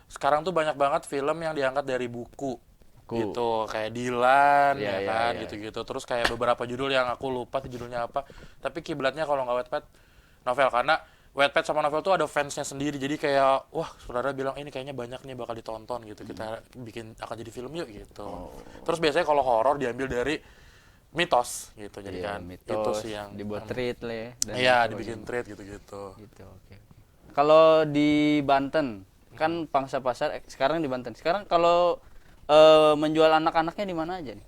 Speaker 2: sekarang tuh banyak banget film yang diangkat dari buku. Gitu kayak Dilan
Speaker 1: Iya,
Speaker 2: ya
Speaker 1: iya,
Speaker 2: kan
Speaker 1: iya.
Speaker 2: gitu-gitu. Terus kayak beberapa judul yang aku lupa tuh judulnya apa. Tapi kiblatnya kalau nggak Wattpad novel karena Wattpad sama novel tuh ada fansnya sendiri. Jadi kayak wah saudara bilang ini kayaknya banyak nih bakal ditonton gitu. Kita bikin akan jadi film yuk gitu. Terus biasanya kalau horor diambil dari mitos gitu jadi
Speaker 1: Iya,
Speaker 2: kan
Speaker 1: mitos,
Speaker 2: itu sih yang
Speaker 1: dibuat treat lah ya. dan
Speaker 2: iya
Speaker 1: sebagainya.
Speaker 2: dibikin trade gitu-gitu.
Speaker 1: Gitu, oke. Kalau di Banten kan pangsa pasar sekarang di Banten. Sekarang kalau menjual anak-anaknya di mana aja nih?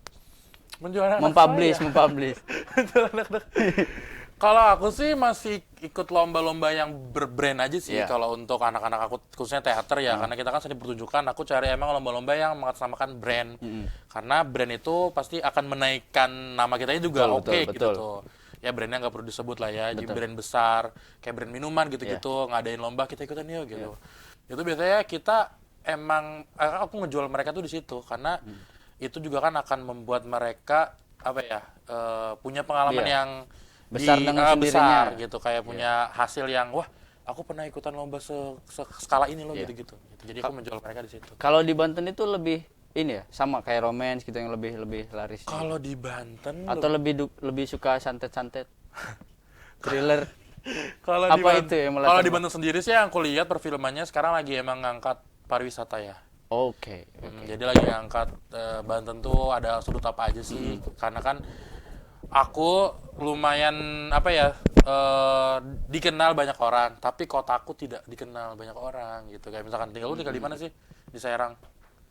Speaker 2: Menjual anak
Speaker 1: Mempublish,
Speaker 2: saya.
Speaker 1: mempublish.
Speaker 2: Menjual anak-anak. Kalau aku sih masih ikut lomba-lomba yang berbrand aja sih
Speaker 1: Iya.
Speaker 2: kalau untuk anak-anak aku khususnya teater ya karena kita kan seni pertunjukan aku cari emang lomba-lomba yang mengatasnamakan brand karena brand itu pasti akan menaikkan nama kita juga
Speaker 1: Betul,
Speaker 2: oke
Speaker 1: betul,
Speaker 2: gitu
Speaker 1: betul.
Speaker 2: tuh ya brandnya nggak perlu disebut lah ya jadi brand besar kayak brand minuman gitu-gitu ngadain lomba kita ikutan yuk gitu itu biasanya kita emang aku ngejual mereka tuh di situ karena itu juga kan akan membuat mereka apa ya punya pengalaman
Speaker 1: Iya.
Speaker 2: yang
Speaker 1: Besar dengan sendirinya.
Speaker 2: besar gitu kayak punya hasil yang wah aku pernah ikutan lomba skala ini loh gitu-gitu. Jadi aku menjual mereka di situ.
Speaker 1: Kalau di Banten itu lebih ini ya, sama kayak romance gitu yang lebih laris.
Speaker 2: Kalau di Banten
Speaker 1: Atau lebih suka santet-santet. Thriller.
Speaker 2: kalau
Speaker 1: apa itu yang melekat,
Speaker 2: kalau di
Speaker 1: Bang?
Speaker 2: Banten sendiri sih yang aku lihat perfilmannya sekarang lagi emang ngangkat pariwisata ya.
Speaker 1: Oke.
Speaker 2: Jadi lagi ngangkat Banten tuh ada sudut apa aja sih, karena kan aku lumayan apa ya, dikenal banyak orang, tapi kotaku tidak dikenal banyak orang gitu. Kayak misalkan lu tinggal di mana sih? Di Serang.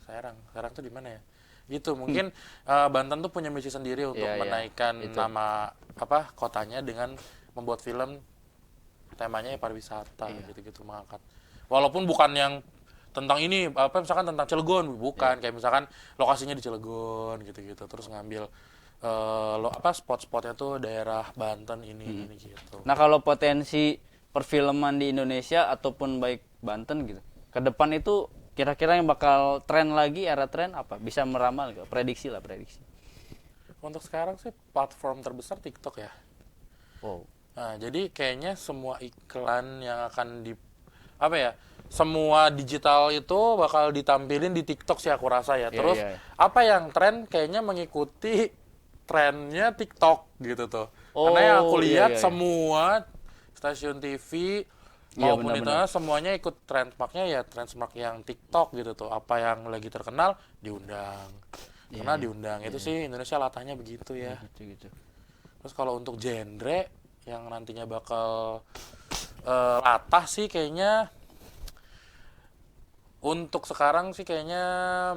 Speaker 2: Serang tuh di mana ya? Gitu. Mungkin Banten tuh punya misi sendiri untuk
Speaker 1: Iya, iya.
Speaker 2: menaikkan
Speaker 1: Itu.
Speaker 2: nama apa kotanya dengan membuat film temanya ya pariwisata gitu-gitu, mengangkat. Walaupun bukan yang tentang ini apa misalkan tentang Cilegon, bukan, kayak misalkan lokasinya di Cilegon gitu-gitu, terus ngambil spot-spotnya tuh daerah Banten ini gitu.
Speaker 1: Nah, kalau potensi perfilman di Indonesia ataupun baik Banten gitu, ke depan itu kira-kira yang bakal tren lagi, era tren apa? Bisa meramal gak? Prediksi.
Speaker 2: Untuk sekarang sih platform terbesar TikTok ya.
Speaker 1: Wow.
Speaker 2: Nah, jadi kayaknya semua iklan yang akan apa ya, semua digital itu bakal ditampilin di TikTok sih aku rasa ya. Terus
Speaker 1: iya.
Speaker 2: apa yang tren kayaknya mengikuti trennya TikTok gitu tuh.
Speaker 1: Oh,
Speaker 2: Karena yang aku lihat
Speaker 1: iya.
Speaker 2: semua stasiun TV
Speaker 1: Iya,
Speaker 2: maupun
Speaker 1: benar-benar.
Speaker 2: itu semuanya ikut trendmarknya ya, trendmark yang TikTok gitu tuh. Apa yang lagi terkenal diundang. Karena diundang itu sih Indonesia latahnya begitu ya.
Speaker 1: Gitu.
Speaker 2: Terus kalau untuk genre yang nantinya bakal latah sih kayaknya untuk sekarang sih kayaknya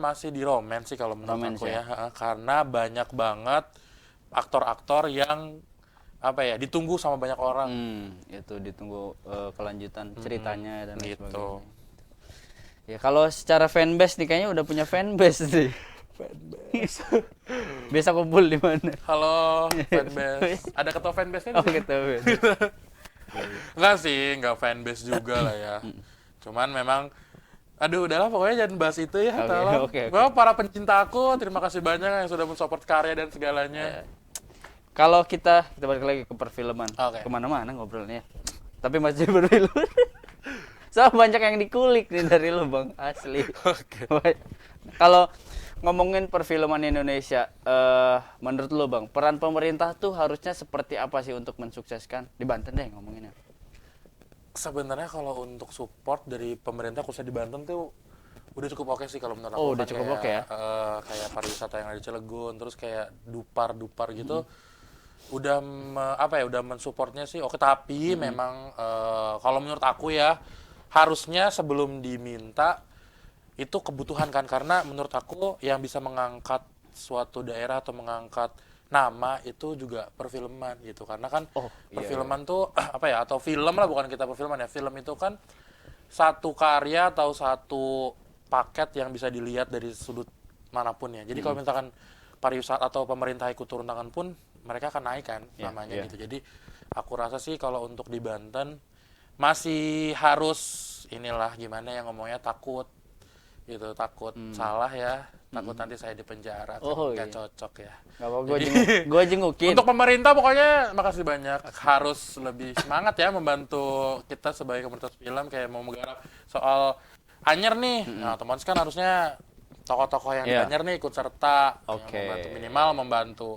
Speaker 2: masih di romance sih kalau menurut
Speaker 1: Romance
Speaker 2: aku
Speaker 1: ya?
Speaker 2: ya. Karena banyak banget aktor-aktor yang apa ya ditunggu sama banyak orang
Speaker 1: Itu ditunggu kelanjutan ceritanya dan lain
Speaker 2: gitu.
Speaker 1: sebagainya. Ya, kalau secara fanbase nih kayaknya udah punya fanbase nih. Biasa kumpul di mana?
Speaker 2: Halo fanbase, ada ketua fanbase-nya
Speaker 1: Oh,
Speaker 2: di sini?
Speaker 1: gitu.
Speaker 2: Enggak sih, enggak fanbase juga lah ya. Cuman memang aduh udahlah pokoknya jangan bahas itu ya, tolong.
Speaker 1: Oke.
Speaker 2: Gua para pencinta aku, terima kasih banyak yang sudah mensupport karya dan segalanya.
Speaker 1: Kalau kita balik lagi ke perfilman,
Speaker 2: Oke.
Speaker 1: kemana-mana ngobrolnya. Tapi masih perfilman. Soalnya banyak yang dikulik nih dari lu bang, asli.
Speaker 2: Oke.
Speaker 1: Kalau ngomongin perfilman Indonesia, menurut lu bang, peran pemerintah tuh harusnya seperti apa sih untuk mensukseskan di Banten deh ngomonginnya?
Speaker 2: Sebenarnya kalau untuk support dari pemerintah khususnya di Banten tuh udah cukup oke sih kalau menurut aku.
Speaker 1: Oh, udah
Speaker 2: Kan
Speaker 1: cukup
Speaker 2: kayak,
Speaker 1: oke ya?
Speaker 2: Kayak pariwisata yang ada di Cilegon, terus kayak Dupar gitu, udah udah mensupportnya sih oke. Tapi memang kalau menurut aku ya harusnya sebelum diminta itu kebutuhan kan, karena menurut aku yang bisa mengangkat suatu daerah atau mengangkat nama itu juga perfilman gitu, karena kan perfilman tuh apa ya, atau film lah, bukan kita perfilman ya, film itu kan satu karya atau satu paket yang bisa dilihat dari sudut manapun ya. Jadi kalau misalkan pariwisata atau pemerintah ikut turun tangan pun mereka akan naik kan namanya gitu. Jadi aku rasa sih kalau untuk di Banten masih harus inilah gimana yang ngomongnya, takut gitu, takut salah ya, takut nanti saya di penjara, nggak cocok ya.
Speaker 1: Gak apa, gue jengukin.
Speaker 2: Untuk pemerintah pokoknya makasih banyak, harus lebih semangat ya membantu kita sebagai komunitas film, kayak mau menggarap soal Anyer nih. Nah, otomatis kan harusnya tokoh-tokoh yang di Anyer nih ikut serta, yang membantu, minimal membantu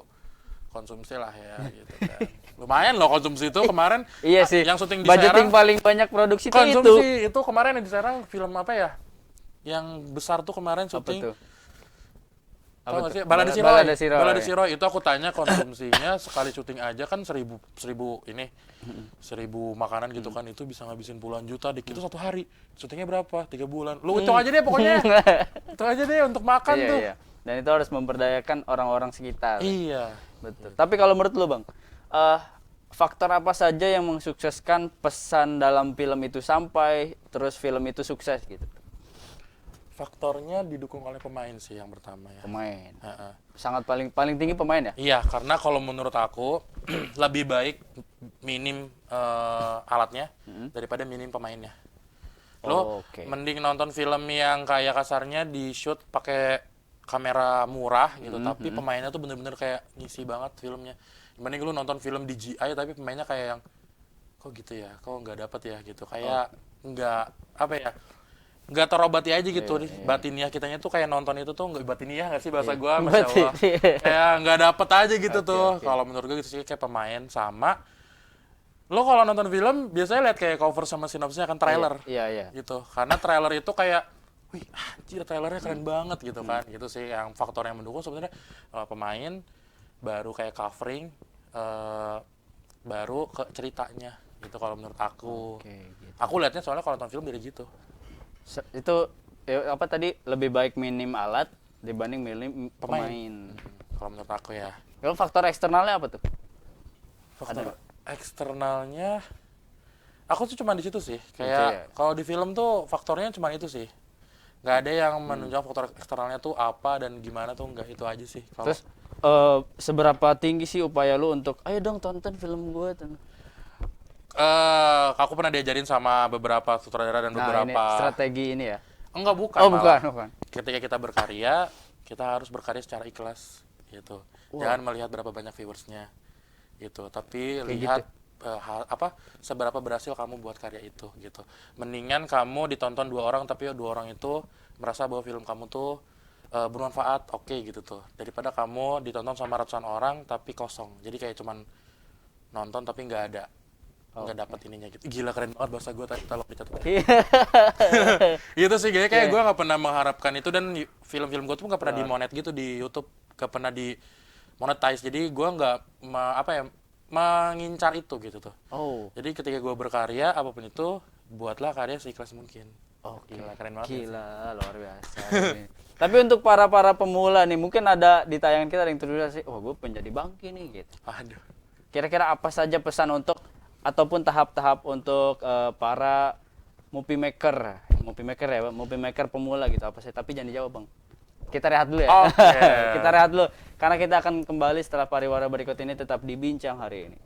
Speaker 2: konsumsi lah ya gitu kan. Lumayan loh konsumsi itu kemarin.
Speaker 1: Iya sih.
Speaker 2: Yang syuting di
Speaker 1: budgeting
Speaker 2: Serang,
Speaker 1: paling banyak produksi itu.
Speaker 2: konsumsi itu kemarin yang di Serang film apa ya? Yang besar tuh kemarin syuting. Tahu nggak sih? Balada Siroy. Itu aku tanya konsumsinya sekali syuting aja kan 1.000 makanan gitu kan, itu bisa ngabisin puluhan juta itu satu hari. Syutingnya berapa? 3 bulan. Lu hitung aja deh pokoknya. Hitung aja deh untuk makan tuh.
Speaker 1: Iya. Dan itu harus memberdayakan orang-orang sekitar.
Speaker 2: Iya.
Speaker 1: Betul. Tapi kalau menurut lu bang, faktor apa saja yang mensukseskan pesan dalam film itu sampai terus film itu sukses gitu?
Speaker 2: Faktornya didukung oleh pemain sih yang pertama ya.
Speaker 1: Pemain. Sangat paling tinggi pemain ya?
Speaker 2: Iya, karena kalau menurut aku lebih baik minim alatnya daripada minim pemainnya. Lo mending nonton film yang kayak kasarnya di shoot pakai kamera murah gitu, tapi pemainnya tuh bener-bener kayak ngisi banget filmnya. Mending lu nonton film DJI tapi pemainnya kayak yang kok gitu ya, kok nggak dapet ya gitu, kayak nggak apa ya, nggak terobati aja gitu. Batiniah kitanya tuh kayak nonton itu tuh nggak batiniah, nggak sih bahasa gua, masya Allah, kayak nggak dapet aja gitu tuh. Kalau menurut gua gitu sih, kayak pemain sama lo kalau nonton film biasanya lihat kayak cover sama sinopsisnya kan, trailer.
Speaker 1: Iya.
Speaker 2: Gitu, karena trailer itu kayak wih anjir trailernya keren banget gitu kan. Gitu sih yang faktor yang mendukung sebenarnya pemain, baru kayak covering, baru ke ceritanya gitu kalau menurut aku.
Speaker 3: Oke, gitu.
Speaker 2: Aku lihatnya soalnya kalau nonton film dari gitu.
Speaker 3: Itu apa tadi, lebih baik minim alat dibanding minim pemain.
Speaker 2: Kalau menurut aku ya.
Speaker 3: Kalau faktor eksternalnya apa tuh?
Speaker 2: Faktor eksternalnya aku tuh cuma di situ sih.
Speaker 3: Gitu
Speaker 2: Kayak
Speaker 3: ya?
Speaker 2: kalau di film tuh faktornya cuma itu sih. Nggak ada yang menunjukkan faktor eksternalnya tuh apa dan gimana tuh, nggak, itu aja sih. Kalau
Speaker 3: Terus seberapa tinggi sih upaya lu untuk ayo dong tonton film gue?
Speaker 2: aku pernah diajarin sama beberapa sutradara dan
Speaker 3: Nah, ini
Speaker 2: beberapa
Speaker 3: strategi ini ya.
Speaker 2: enggak, bukan
Speaker 3: Oh,
Speaker 2: malah.
Speaker 3: bukan.
Speaker 2: Ketika kita berkarya, kita harus berkarya secara ikhlas gitu. Jangan melihat berapa banyak viewersnya gitu, tapi lihat seberapa berhasil kamu buat karya itu gitu. Mendingan kamu ditonton 2 orang tapi 2 orang itu merasa bahwa film kamu tuh bermanfaat, oke gitu tuh, daripada kamu ditonton sama ratusan orang tapi kosong. Jadi kayak cuman nonton tapi nggak dapat ininya gitu. Gila, keren banget bahasa gue tadi, tolong dicatat. Gitu sih, kayak gue nggak pernah mengharapkan itu, dan film-film gue tuh nggak pernah dimonet gitu di YouTube, nggak pernah di monetize. Jadi gue nggak mengincar itu gitu tuh.
Speaker 3: Oh.
Speaker 2: Jadi ketika gue berkarya apapun itu, buatlah karya seikhlas mungkin.
Speaker 3: Oke.
Speaker 2: Gila, keren banget.
Speaker 3: Gila, luar biasa. Ini. Tapi untuk para pemula nih, mungkin ada di tayangan kita ada yang tertulis sih, oh gue penjadi bangki nih gitu.
Speaker 2: Aduh.
Speaker 3: Kira-kira apa saja pesan untuk ataupun tahap-tahap untuk para movie maker ya, movie maker pemula gitu apa sih? Tapi jangan dijawab bang. Kita rehat dulu ya.
Speaker 2: Oke.
Speaker 3: Kita rehat dulu karena kita akan kembali setelah pariwara berikut ini, tetap dibincang hari ini.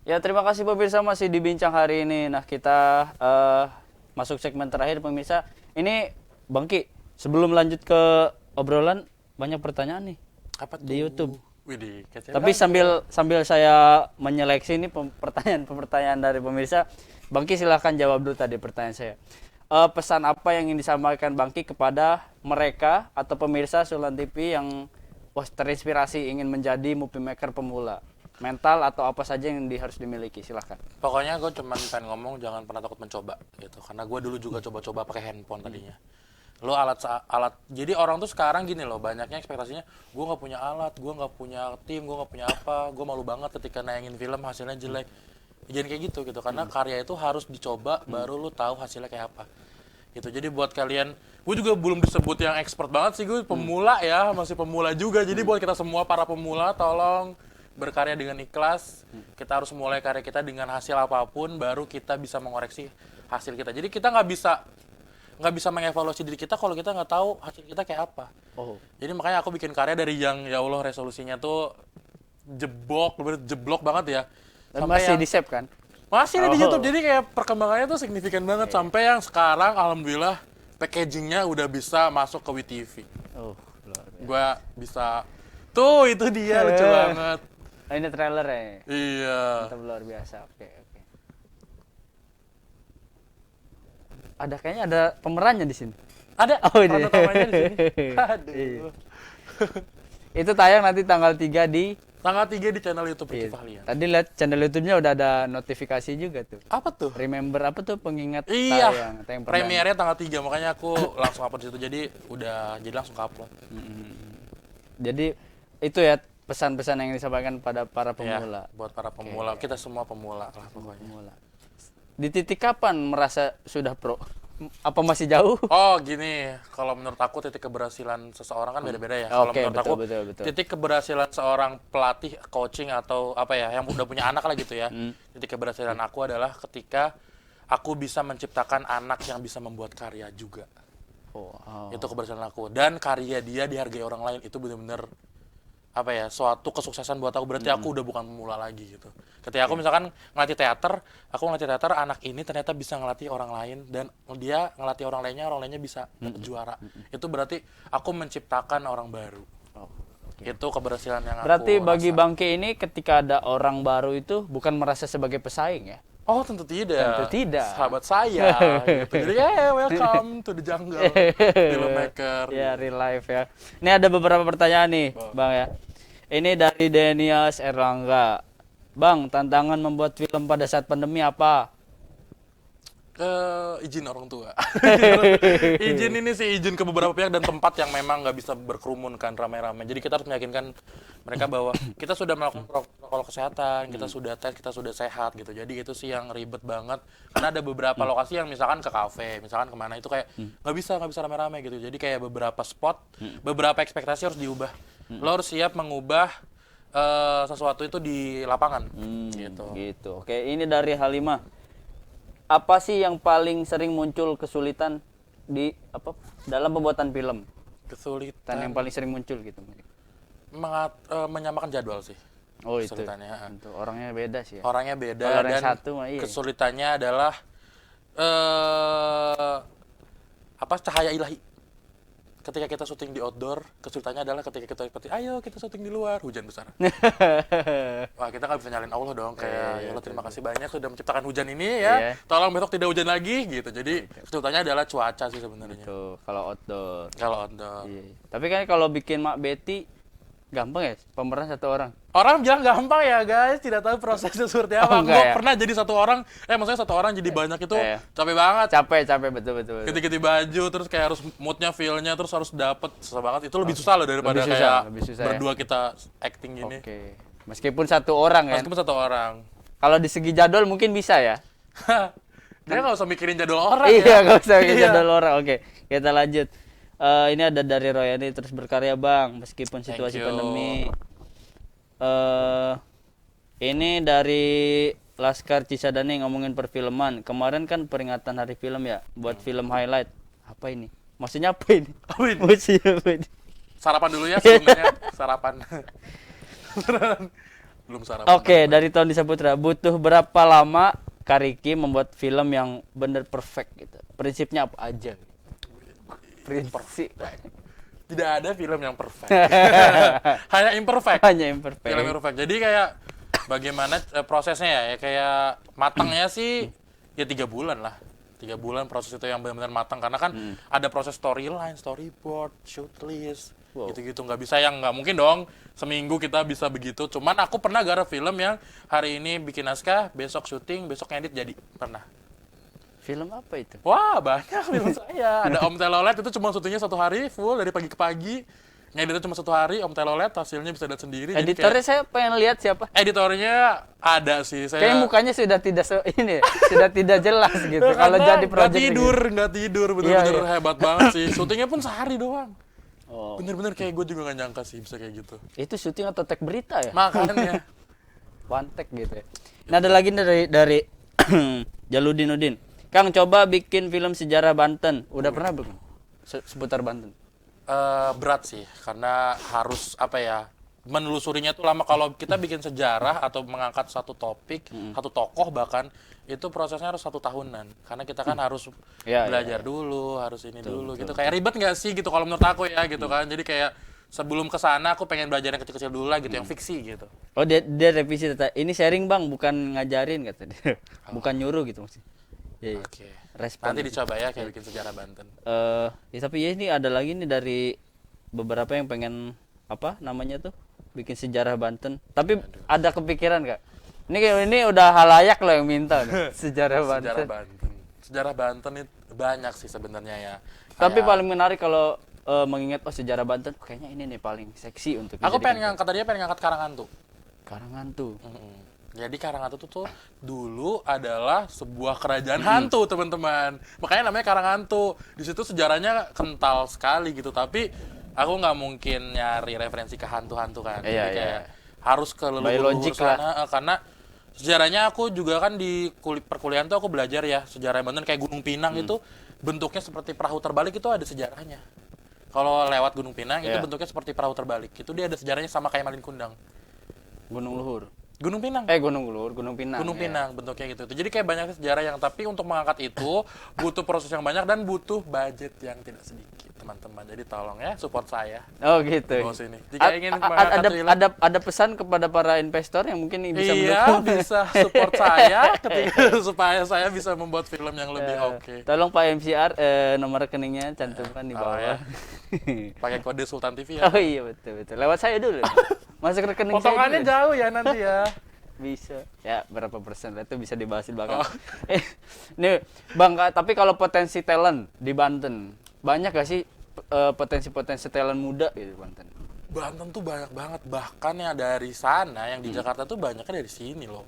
Speaker 3: Ya, terima kasih pemirsa masih di Bincang hari ini. Nah, kita masuk segmen terakhir pemirsa. Ini Bangki, sebelum lanjut ke obrolan banyak pertanyaan nih
Speaker 2: Apa tuh?
Speaker 3: di YouTube.
Speaker 2: Widih, kece
Speaker 3: Tapi
Speaker 2: banget.
Speaker 3: sambil saya menyeleksi ini pertanyaan dari pemirsa, Bangki silahkan jawab dulu tadi pertanyaan saya. Pesan apa yang ingin disampaikan Bangki kepada mereka atau pemirsa Sulan TV yang terinspirasi ingin menjadi movie maker pemula? Mental atau apa saja yang harus dimiliki, silahkan.
Speaker 2: Pokoknya gue cuman pengen ngomong jangan pernah takut mencoba gitu. Karena gue dulu juga coba-coba pakai handphone tadinya. Lo alat jadi orang tuh sekarang gini loh, banyaknya ekspektasinya gue nggak punya alat, gue nggak punya tim, gue nggak punya apa, gue malu banget ketika nayangin film hasilnya jelek. Jangan kayak gitu karena karya itu harus dicoba baru lo tahu hasilnya kayak apa gitu. Jadi buat kalian, gue juga belum disebut yang expert banget sih, gue pemula ya, masih pemula juga. Jadi buat kita semua para pemula, tolong berkarya dengan ikhlas. Kita harus mulai karya kita dengan hasil apapun, baru kita bisa mengoreksi hasil kita. Jadi kita nggak bisa mengevaluasi diri kita kalau kita nggak tahu hasil kita kayak apa. Jadi makanya aku bikin karya dari yang ya Allah resolusinya tuh jeblok banget ya.
Speaker 3: Dan masih
Speaker 2: yang-
Speaker 3: di save kan?
Speaker 2: masih ada di YouTube. Jadi kayak perkembangannya tuh signifikan banget sampai yang sekarang alhamdulillah packagingnya udah bisa masuk ke WeTV.
Speaker 3: Oh, luar biasa.
Speaker 2: Gua bisa tuh, itu dia lucu banget.
Speaker 3: Oh, ini trailer ya?
Speaker 2: Iya.
Speaker 3: Mantap, luar biasa. Oke. Kayaknya ada pemerannya di sini.
Speaker 2: Ada
Speaker 3: Oh, ini.
Speaker 2: peran utamanya di sini.
Speaker 3: Iya.
Speaker 2: Aduh.
Speaker 3: Itu tayang nanti tanggal 3 di
Speaker 2: Tanggal 3 di channel YouTube
Speaker 3: Iya.
Speaker 2: Ricky Fahlian.
Speaker 3: Tadi lihat channel YouTube-nya udah ada notifikasi juga tuh.
Speaker 2: Apa tuh?
Speaker 3: Remember apa tuh pengingat
Speaker 2: Iya.
Speaker 3: tayang perdana.
Speaker 2: Premiernya tanggal 3, makanya aku langsung upload di situ. Jadi langsung upload.
Speaker 3: Jadi itu ya pesan-pesan yang disampaikan pada para pemula.
Speaker 2: Ya, buat para pemula, kita semua pemula lah pokoknya.
Speaker 3: Pemula. Di titik kapan merasa sudah pro? Apa masih jauh?
Speaker 2: Oh gini, kalau menurut aku titik keberhasilan seseorang kan beda-beda ya. Kalau
Speaker 3: Oke,
Speaker 2: menurut aku
Speaker 3: betul.
Speaker 2: titik keberhasilan seorang pelatih, coaching atau apa ya, yang udah punya anak lah gitu ya. Titik keberhasilan aku adalah ketika aku bisa menciptakan anak yang bisa membuat karya juga.
Speaker 3: Oh.
Speaker 2: Itu keberhasilan aku. Dan karya dia dihargai orang lain, itu benar-benar apa ya, suatu kesuksesan buat aku. Berarti aku udah bukan pemula lagi gitu. Ketika aku misalkan ngelatih teater, anak ini ternyata bisa ngelatih orang lain, dan dia ngelatih orang lainnya bisa dapet juara. Itu berarti aku menciptakan orang baru. Itu keberhasilan yang
Speaker 3: Berarti
Speaker 2: aku
Speaker 3: bagi
Speaker 2: rasa.
Speaker 3: Bangke ini ketika ada orang baru itu bukan merasa sebagai pesaing ya?
Speaker 2: Oh tentu tidak.
Speaker 3: Tentu tidak.
Speaker 2: Sahabat saya. Gitu. Jadi welcome to the jungle, filmmaker.
Speaker 3: Ya, real life ya. Ini ada beberapa pertanyaan nih, Bang ya. Ini dari Denias Erlangga. Bang, tantangan membuat film pada saat pandemi apa?
Speaker 2: Izin orang tua. Izin ini sih izin ke beberapa pihak dan tempat yang memang nggak bisa berkerumun kan ramai-ramai. Jadi kita harus meyakinkan mereka bahwa kita sudah melakukan protokol kesehatan, kita sudah tes, kita sudah sehat gitu. Jadi itu sih yang ribet banget. Karena ada beberapa lokasi yang misalkan ke kafe, misalkan kemana itu kayak nggak bisa ramai-ramai gitu. Jadi kayak beberapa spot, beberapa ekspektasi harus diubah. Lo harus siap mengubah sesuatu itu di lapangan gitu.
Speaker 3: Gitu. Oke, ini dari Halimah. Apa sih yang paling sering muncul kesulitan dalam pembuatan film?
Speaker 2: Kesulitan
Speaker 3: Dan yang paling sering muncul gitu.
Speaker 2: menyamakan jadwal sih.
Speaker 3: Oh, itu.
Speaker 2: Kesulitannya.
Speaker 3: Itu orangnya beda sih ya.
Speaker 2: Orangnya beda
Speaker 3: Kalau yang
Speaker 2: dan
Speaker 3: satu mah iya.
Speaker 2: kesulitannya adalah cahaya ilahi. Ketika kita syuting di outdoor, kesulitannya adalah ketika kita seperti ayo kita syuting di luar, hujan besar. Wah, kita nggak bisa nyalain Allah dong, kayak ya Allah terima kasih banyak sudah menciptakan hujan ini ya.
Speaker 3: Iya.
Speaker 2: Tolong besok tidak hujan lagi gitu. Jadi kesulitannya adalah cuaca sih sebenarnya.
Speaker 3: Tuh, kalau outdoor.
Speaker 2: Kalau outdoor.
Speaker 3: Iya. Tapi kan kalau bikin Mak Betty gampang ya, pemeran satu orang.
Speaker 2: Orang bilang gampang ya guys, tidak tahu prosesnya seperti apa.
Speaker 3: enggak
Speaker 2: Gue
Speaker 3: ya?
Speaker 2: pernah jadi maksudnya satu orang jadi banyak itu
Speaker 3: Iya.
Speaker 2: capek banget.
Speaker 3: Capek betul.
Speaker 2: Ganti-ganti baju, terus kayak harus moodnya, feel-nya, terus harus dapet, susah banget. Itu lebih susah loh daripada
Speaker 3: Lebih susah,
Speaker 2: kayak
Speaker 3: lebih susah ya.
Speaker 2: berdua kita acting gini.
Speaker 3: Oke. Meskipun satu orang kan.
Speaker 2: Meskipun satu orang.
Speaker 3: Kalau di segi jadwal mungkin bisa ya.
Speaker 2: Dia nggak usah mikirin jadwal orang
Speaker 3: Iya,
Speaker 2: ya.
Speaker 3: nggak usah bikin
Speaker 2: Iya.
Speaker 3: jadwal orang. Oke, kita lanjut. Ini ada dari Royani, terus berkarya Bang, meskipun situasi
Speaker 2: you.
Speaker 3: pandemi. Ini dari Laskar Cisadane ngomongin perfilman. Kemarin kan peringatan hari film ya, buat film highlight. Apa ini? Maksudnya apa ini?
Speaker 2: Apa ini?
Speaker 3: Maksudnya apa ini?
Speaker 2: Sarapan dulu ya sebelumnya. Sarapan. belum sarapan.
Speaker 3: Oke, dari Tony Saputra, butuh berapa lama Kak Riki membuat film yang bener perfect gitu? Prinsipnya apa aja? Prinsip.
Speaker 2: Tidak ada film yang perfect. Hanya imperfect.
Speaker 3: Hanya imperfect.
Speaker 2: Film yang perfect. Jadi kayak bagaimana prosesnya ya? Kayak matangnya sih ya 3 bulan lah. 3 bulan proses itu yang benar-benar matang karena kan ada proses storyline, storyboard, shoot list, gitu-gitu. Nggak mungkin dong seminggu kita bisa begitu. Cuman aku pernah garap film yang hari ini bikin naskah, besok syuting, besok ngedit jadi pernah.
Speaker 3: Film apa itu?
Speaker 2: Wah, banyak film saya. Ada Om Telolet itu cuma syutingnya 1 hari full dari pagi ke pagi. Ngeditnya cuma 1 hari, Om Telolet hasilnya bisa lihat sendiri. Jadi
Speaker 3: Editornya saya pengen lihat siapa?
Speaker 2: editornya ada sih.
Speaker 3: Kayaknya
Speaker 2: Saya
Speaker 3: mukanya sudah tidak sudah tidak jelas gitu. Kalau
Speaker 2: karena
Speaker 3: jadi project
Speaker 2: nggak tidur, bener-bener
Speaker 3: Iya, iya.
Speaker 2: hebat banget sih. Syutingnya pun sehari doang.
Speaker 3: Oh.
Speaker 2: Bener-bener kayak gue juga nggak nyangka sih bisa kayak gitu.
Speaker 3: Itu syuting atau tag berita ya?
Speaker 2: Makanya
Speaker 3: One tag gitu ya. Nah, ada lagi dari Jaludin Udin. Kang, coba bikin film sejarah Banten. Udah pernah belum? Seputar Banten.
Speaker 2: berat sih karena harus apa ya menelusurinya tuh lama. Kalau kita bikin sejarah atau mengangkat satu topik, satu tokoh bahkan itu prosesnya harus 1 tahunan karena kita kan harus
Speaker 3: Ya,
Speaker 2: belajar dulu, harus ini dulu gitu. Kayak ribet nggak sih gitu kalau menurut aku ya gitu kan. Jadi kayak sebelum ke sana aku pengen belajar yang kecil-kecil dulu lah gitu, yang fiksi gitu.
Speaker 3: Oh, dia revisi data. Ini sharing Bang, bukan ngajarin kata dia. Bukan nyuruh gitu maksudnya. Iya, iya.
Speaker 2: Oke.
Speaker 3: Respon.
Speaker 2: Nanti dicoba ya kayak bikin sejarah Banten.
Speaker 3: Ya, tapi ya ini ada lagi nih dari beberapa yang pengen apa namanya tuh bikin sejarah Banten. Tapi ada kepikiran Kak? Ini udah halayak loh yang minta nih, sejarah Banten.
Speaker 2: Sejarah Banten. Sejarah Banten itu banyak sih sebenarnya ya.
Speaker 3: Tapi
Speaker 2: Kayak-
Speaker 3: paling menarik kalau mengingat sejarah Banten, kayaknya ini nih paling seksi untuk
Speaker 2: aku pengen
Speaker 3: dijadikan
Speaker 2: ngangkat tadinya pengen ngangkat Karangantu.
Speaker 3: Karangantu.
Speaker 2: Jadi Karangantu tuh dulu adalah sebuah kerajaan hantu, teman-teman. Makanya namanya Karangantu. Di situ sejarahnya kental sekali gitu. Tapi aku nggak mungkin nyari referensi ke hantu-hantu kan.
Speaker 3: Iya,
Speaker 2: Jadi kayak
Speaker 3: iya.
Speaker 2: harus ke
Speaker 3: By
Speaker 2: leluhur
Speaker 3: logic
Speaker 2: sana karena sejarahnya aku juga kan di perkuliahan tuh aku belajar ya sejarah Banten kayak Gunung Pinang itu bentuknya seperti perahu terbalik itu ada sejarahnya. Kalau lewat Gunung Pinang itu
Speaker 3: Iya.
Speaker 2: bentuknya seperti perahu terbalik. Itu dia ada sejarahnya sama kayak Malin Kundang.
Speaker 3: Gunung Luhur.
Speaker 2: Gunung Pinang.
Speaker 3: Gunung Luhur, Gunung Pinang.
Speaker 2: Gunung
Speaker 3: ya.
Speaker 2: Pinang bentuknya gitu. Jadi kayak banyak sejarah yang tapi untuk mengangkat itu butuh proses yang banyak dan butuh budget yang tidak sedikit, teman-teman. Jadi tolong ya support saya
Speaker 3: Oh gitu.
Speaker 2: di bawah sini. Jika ingin mengangkat film,
Speaker 3: ada pesan kepada para investor yang mungkin bisa
Speaker 2: iya
Speaker 3: mendukung.
Speaker 2: bisa support saya ketika supaya saya bisa membuat film yang lebih oke.
Speaker 3: Tolong Pak MCR nomor rekeningnya cantumkan di bawah.
Speaker 2: ya. Pakai kode Sultan TV ya.
Speaker 3: Oh iya betul. Lewat saya dulu. Masuk rekening saya
Speaker 2: Potongannya
Speaker 3: dulu.
Speaker 2: jauh ya nanti ya.
Speaker 3: Bisa. Ya, berapa persen itu bisa dibahas di belakang.
Speaker 2: Oh.
Speaker 3: Nih, Bang, tapi kalau potensi talent di Banten, banyak gak sih potensi-potensi talent muda gitu di Banten?
Speaker 2: Banten tuh banyak banget, bahkan ya dari sana yang di Jakarta tuh banyaknya dari sini loh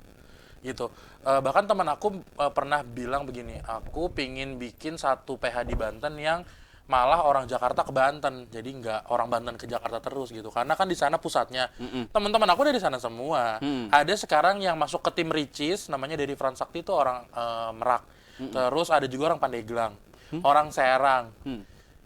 Speaker 2: gitu. Bahkan teman aku pernah bilang begini, aku pingin bikin satu PH di Banten yang malah orang Jakarta ke Banten, jadi nggak orang Banten ke Jakarta terus gitu, karena kan di sana pusatnya. Teman-teman aku dari sana semua. Ada sekarang yang masuk ke tim Ricis, namanya Dedi Fransakti itu orang Merak. Terus ada juga orang Pandeglang, orang Serang.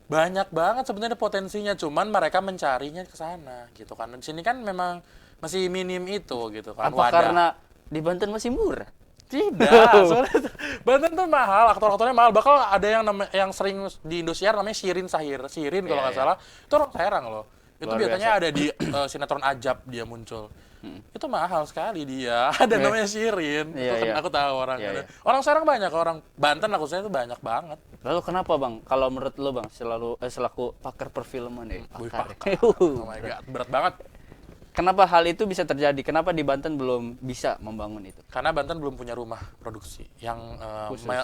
Speaker 2: Banyak banget sebenarnya potensinya, cuman mereka mencarinya ke sana gitu kan. Di sini kan memang masih minim itu gitu kan.
Speaker 3: Apa karena di Banten masih murah?
Speaker 2: Tidak, soalnya Banten tuh mahal, aktor-aktornya mahal. Bakal ada yang sering di Indosiar namanya Shirin Shirin kalau nggak salah. Itu orang Serang loh. Itu
Speaker 3: Luar
Speaker 2: biasanya ada di sinetron Ajab dia muncul. Itu mahal sekali dia. Ada namanya Shirin.
Speaker 3: Iya,
Speaker 2: Itu kan
Speaker 3: iya.
Speaker 2: aku tahu orang.
Speaker 3: Iya, iya.
Speaker 2: Orang Serang banyak, orang Banten aku saya itu banyak banget.
Speaker 3: Lalu kenapa Bang? Kalau menurut lo Bang, selaku pakar perfilman ya?
Speaker 2: Wih,
Speaker 3: Pakar.
Speaker 2: pakar. Oh my god, berat banget.
Speaker 3: Kenapa hal itu bisa terjadi? Kenapa di Banten belum bisa membangun itu?
Speaker 2: Karena Banten belum punya rumah produksi yang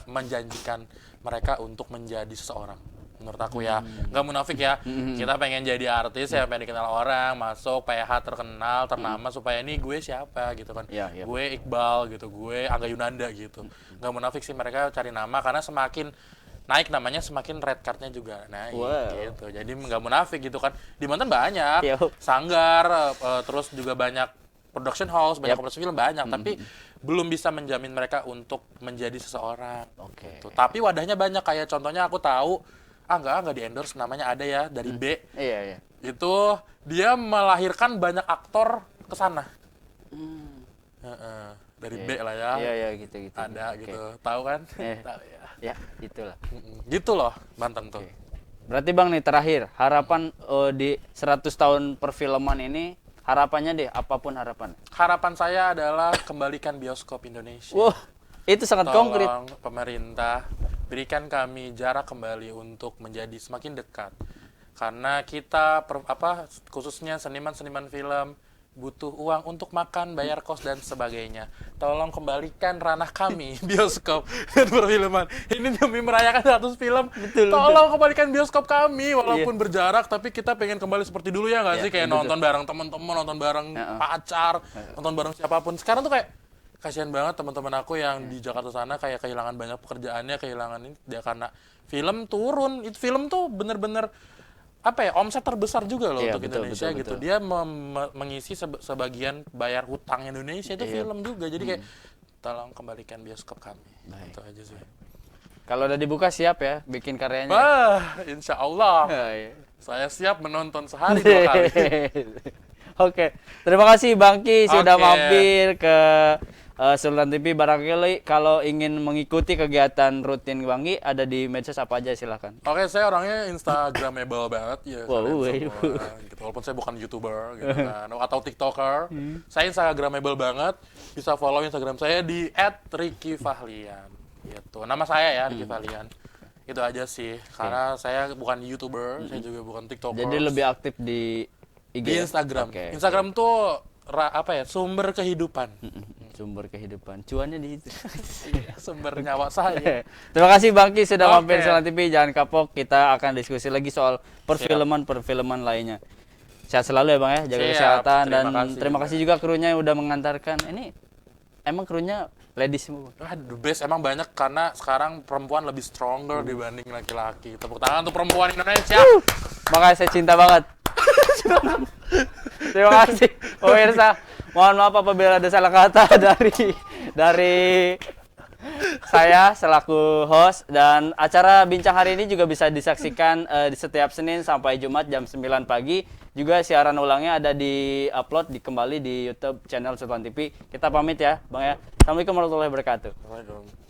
Speaker 2: menjanjikan mereka untuk menjadi seseorang. Menurut aku ya, nggak munafik ya. Kita pengen jadi artis ya, pengen dikenal orang, masuk PH terkenal, ternama supaya ini gue siapa gitu kan.
Speaker 3: Iya, iya.
Speaker 2: Gue Iqbal gitu, gue Angga Yunanda gitu. Nggak munafik sih mereka cari nama karena semakin naik namanya semakin red cardnya juga naik gitu. Jadi nggak munafik gitu kan. Di Banten banyak,
Speaker 3: Yo.
Speaker 2: Sanggar, terus juga banyak production house, banyak produksi film banyak, tapi belum bisa menjamin mereka untuk menjadi seseorang.
Speaker 3: Oke.
Speaker 2: Gitu. Tapi wadahnya banyak, kayak contohnya aku tahu, nggak di endorse, namanya ada ya dari B.
Speaker 3: Iya, iya.
Speaker 2: Itu dia melahirkan banyak aktor ke sana. Heeh, dari B lah ya.
Speaker 3: Iya ya gitu.
Speaker 2: Ada
Speaker 3: Oke.
Speaker 2: gitu. Tahu kan?
Speaker 3: Eh.
Speaker 2: Tahu ya.
Speaker 3: Ya, itulah.
Speaker 2: Gitu loh, Banten tuh.
Speaker 3: Berarti Bang nih terakhir, harapan di 100 tahun perfilman ini, harapannya deh, apapun harapan.
Speaker 2: Harapan saya adalah kembalikan bioskop Indonesia.
Speaker 3: Wah, itu sangat konkret.
Speaker 2: Tolong pemerintah berikan kami jarak kembali untuk menjadi semakin dekat. Karena kita khususnya seniman-seniman film butuh uang untuk makan, bayar kos dan sebagainya. Tolong kembalikan ranah kami bioskop dan perfilman. Ini demi merayakan 100 film. Tolong kembalikan bioskop kami walaupun berjarak tapi kita pengen kembali seperti dulu ya nggak
Speaker 3: Iya,
Speaker 2: sih kayak nonton bareng teman-teman, nonton bareng pacar, nonton bareng siapapun. Sekarang tuh kayak kasihan banget teman-teman aku yang di Jakarta sana kayak kehilangan banyak pekerjaannya, kehilangan ini dia karena film turun. Itu film tuh bener-bener omset terbesar juga loh
Speaker 3: Iya,
Speaker 2: untuk
Speaker 3: betul,
Speaker 2: Indonesia
Speaker 3: betul,
Speaker 2: gitu.
Speaker 3: betul.
Speaker 2: Dia mengisi sebagian bayar hutang Indonesia itu film juga. Jadi kayak tolong kembalikan bioskop kami. Itu aja sih.
Speaker 3: Kalau udah dibuka siap ya bikin karyanya.
Speaker 2: Bah, insya Allah
Speaker 3: Iya.
Speaker 2: saya siap menonton sehari 2 kali.
Speaker 3: Oke, terima kasih Bangki sudah
Speaker 2: Oke.
Speaker 3: mampir ke Sultan TV. Barangkali kalau ingin mengikuti kegiatan rutin Bangki ada di medsos apa aja silahkan.
Speaker 2: Oke, saya orangnya Instagramable banget ya.
Speaker 3: Wow,
Speaker 2: kalian semua, gitu. Walaupun saya bukan YouTuber gitu kan, atau TikToker. Saya Instagramable banget. Bisa follow Instagram saya di @ricky_fahlian. Gitu. Nama saya ya Ricky Fahlian. Itu aja sih. Karena saya bukan YouTuber, saya juga bukan TikToker.
Speaker 3: Jadi lebih aktif di IG
Speaker 2: di
Speaker 3: ya?
Speaker 2: Instagram.
Speaker 3: Oke.
Speaker 2: Instagram tuh sumber kehidupan.
Speaker 3: Sumber kehidupan. Cuannya di situ.
Speaker 2: Sumber nyawa saya.
Speaker 3: Terima kasih Bangki sudah
Speaker 2: Oke.
Speaker 3: mampir Sultan TV. Jangan kapok, kita akan diskusi lagi soal perfilman lainnya. Sehat selalu ya Bang ya, jaga
Speaker 2: Siap.
Speaker 3: kesehatan dan terima
Speaker 2: juga.
Speaker 3: kasih juga krunya yang udah mengantarkan. Ini emang krunya ladies semua.
Speaker 2: Wah, the best emang banyak karena sekarang perempuan lebih stronger dibanding laki-laki. Tepuk tangan untuk perempuan Indonesia.
Speaker 3: Makanya saya cinta banget. Terima kasih pemirsa. Mohon maaf apabila ada salah kata dari saya selaku host, dan acara bincang hari ini juga bisa disaksikan di setiap Senin sampai Jumat jam 9 pagi. Juga siaran ulangnya ada di-upload kembali di YouTube channel Sultan TV. Kita pamit ya, Bang ya. Assalamualaikum warahmatullahi wabarakatuh.
Speaker 2: Assalamualaikum.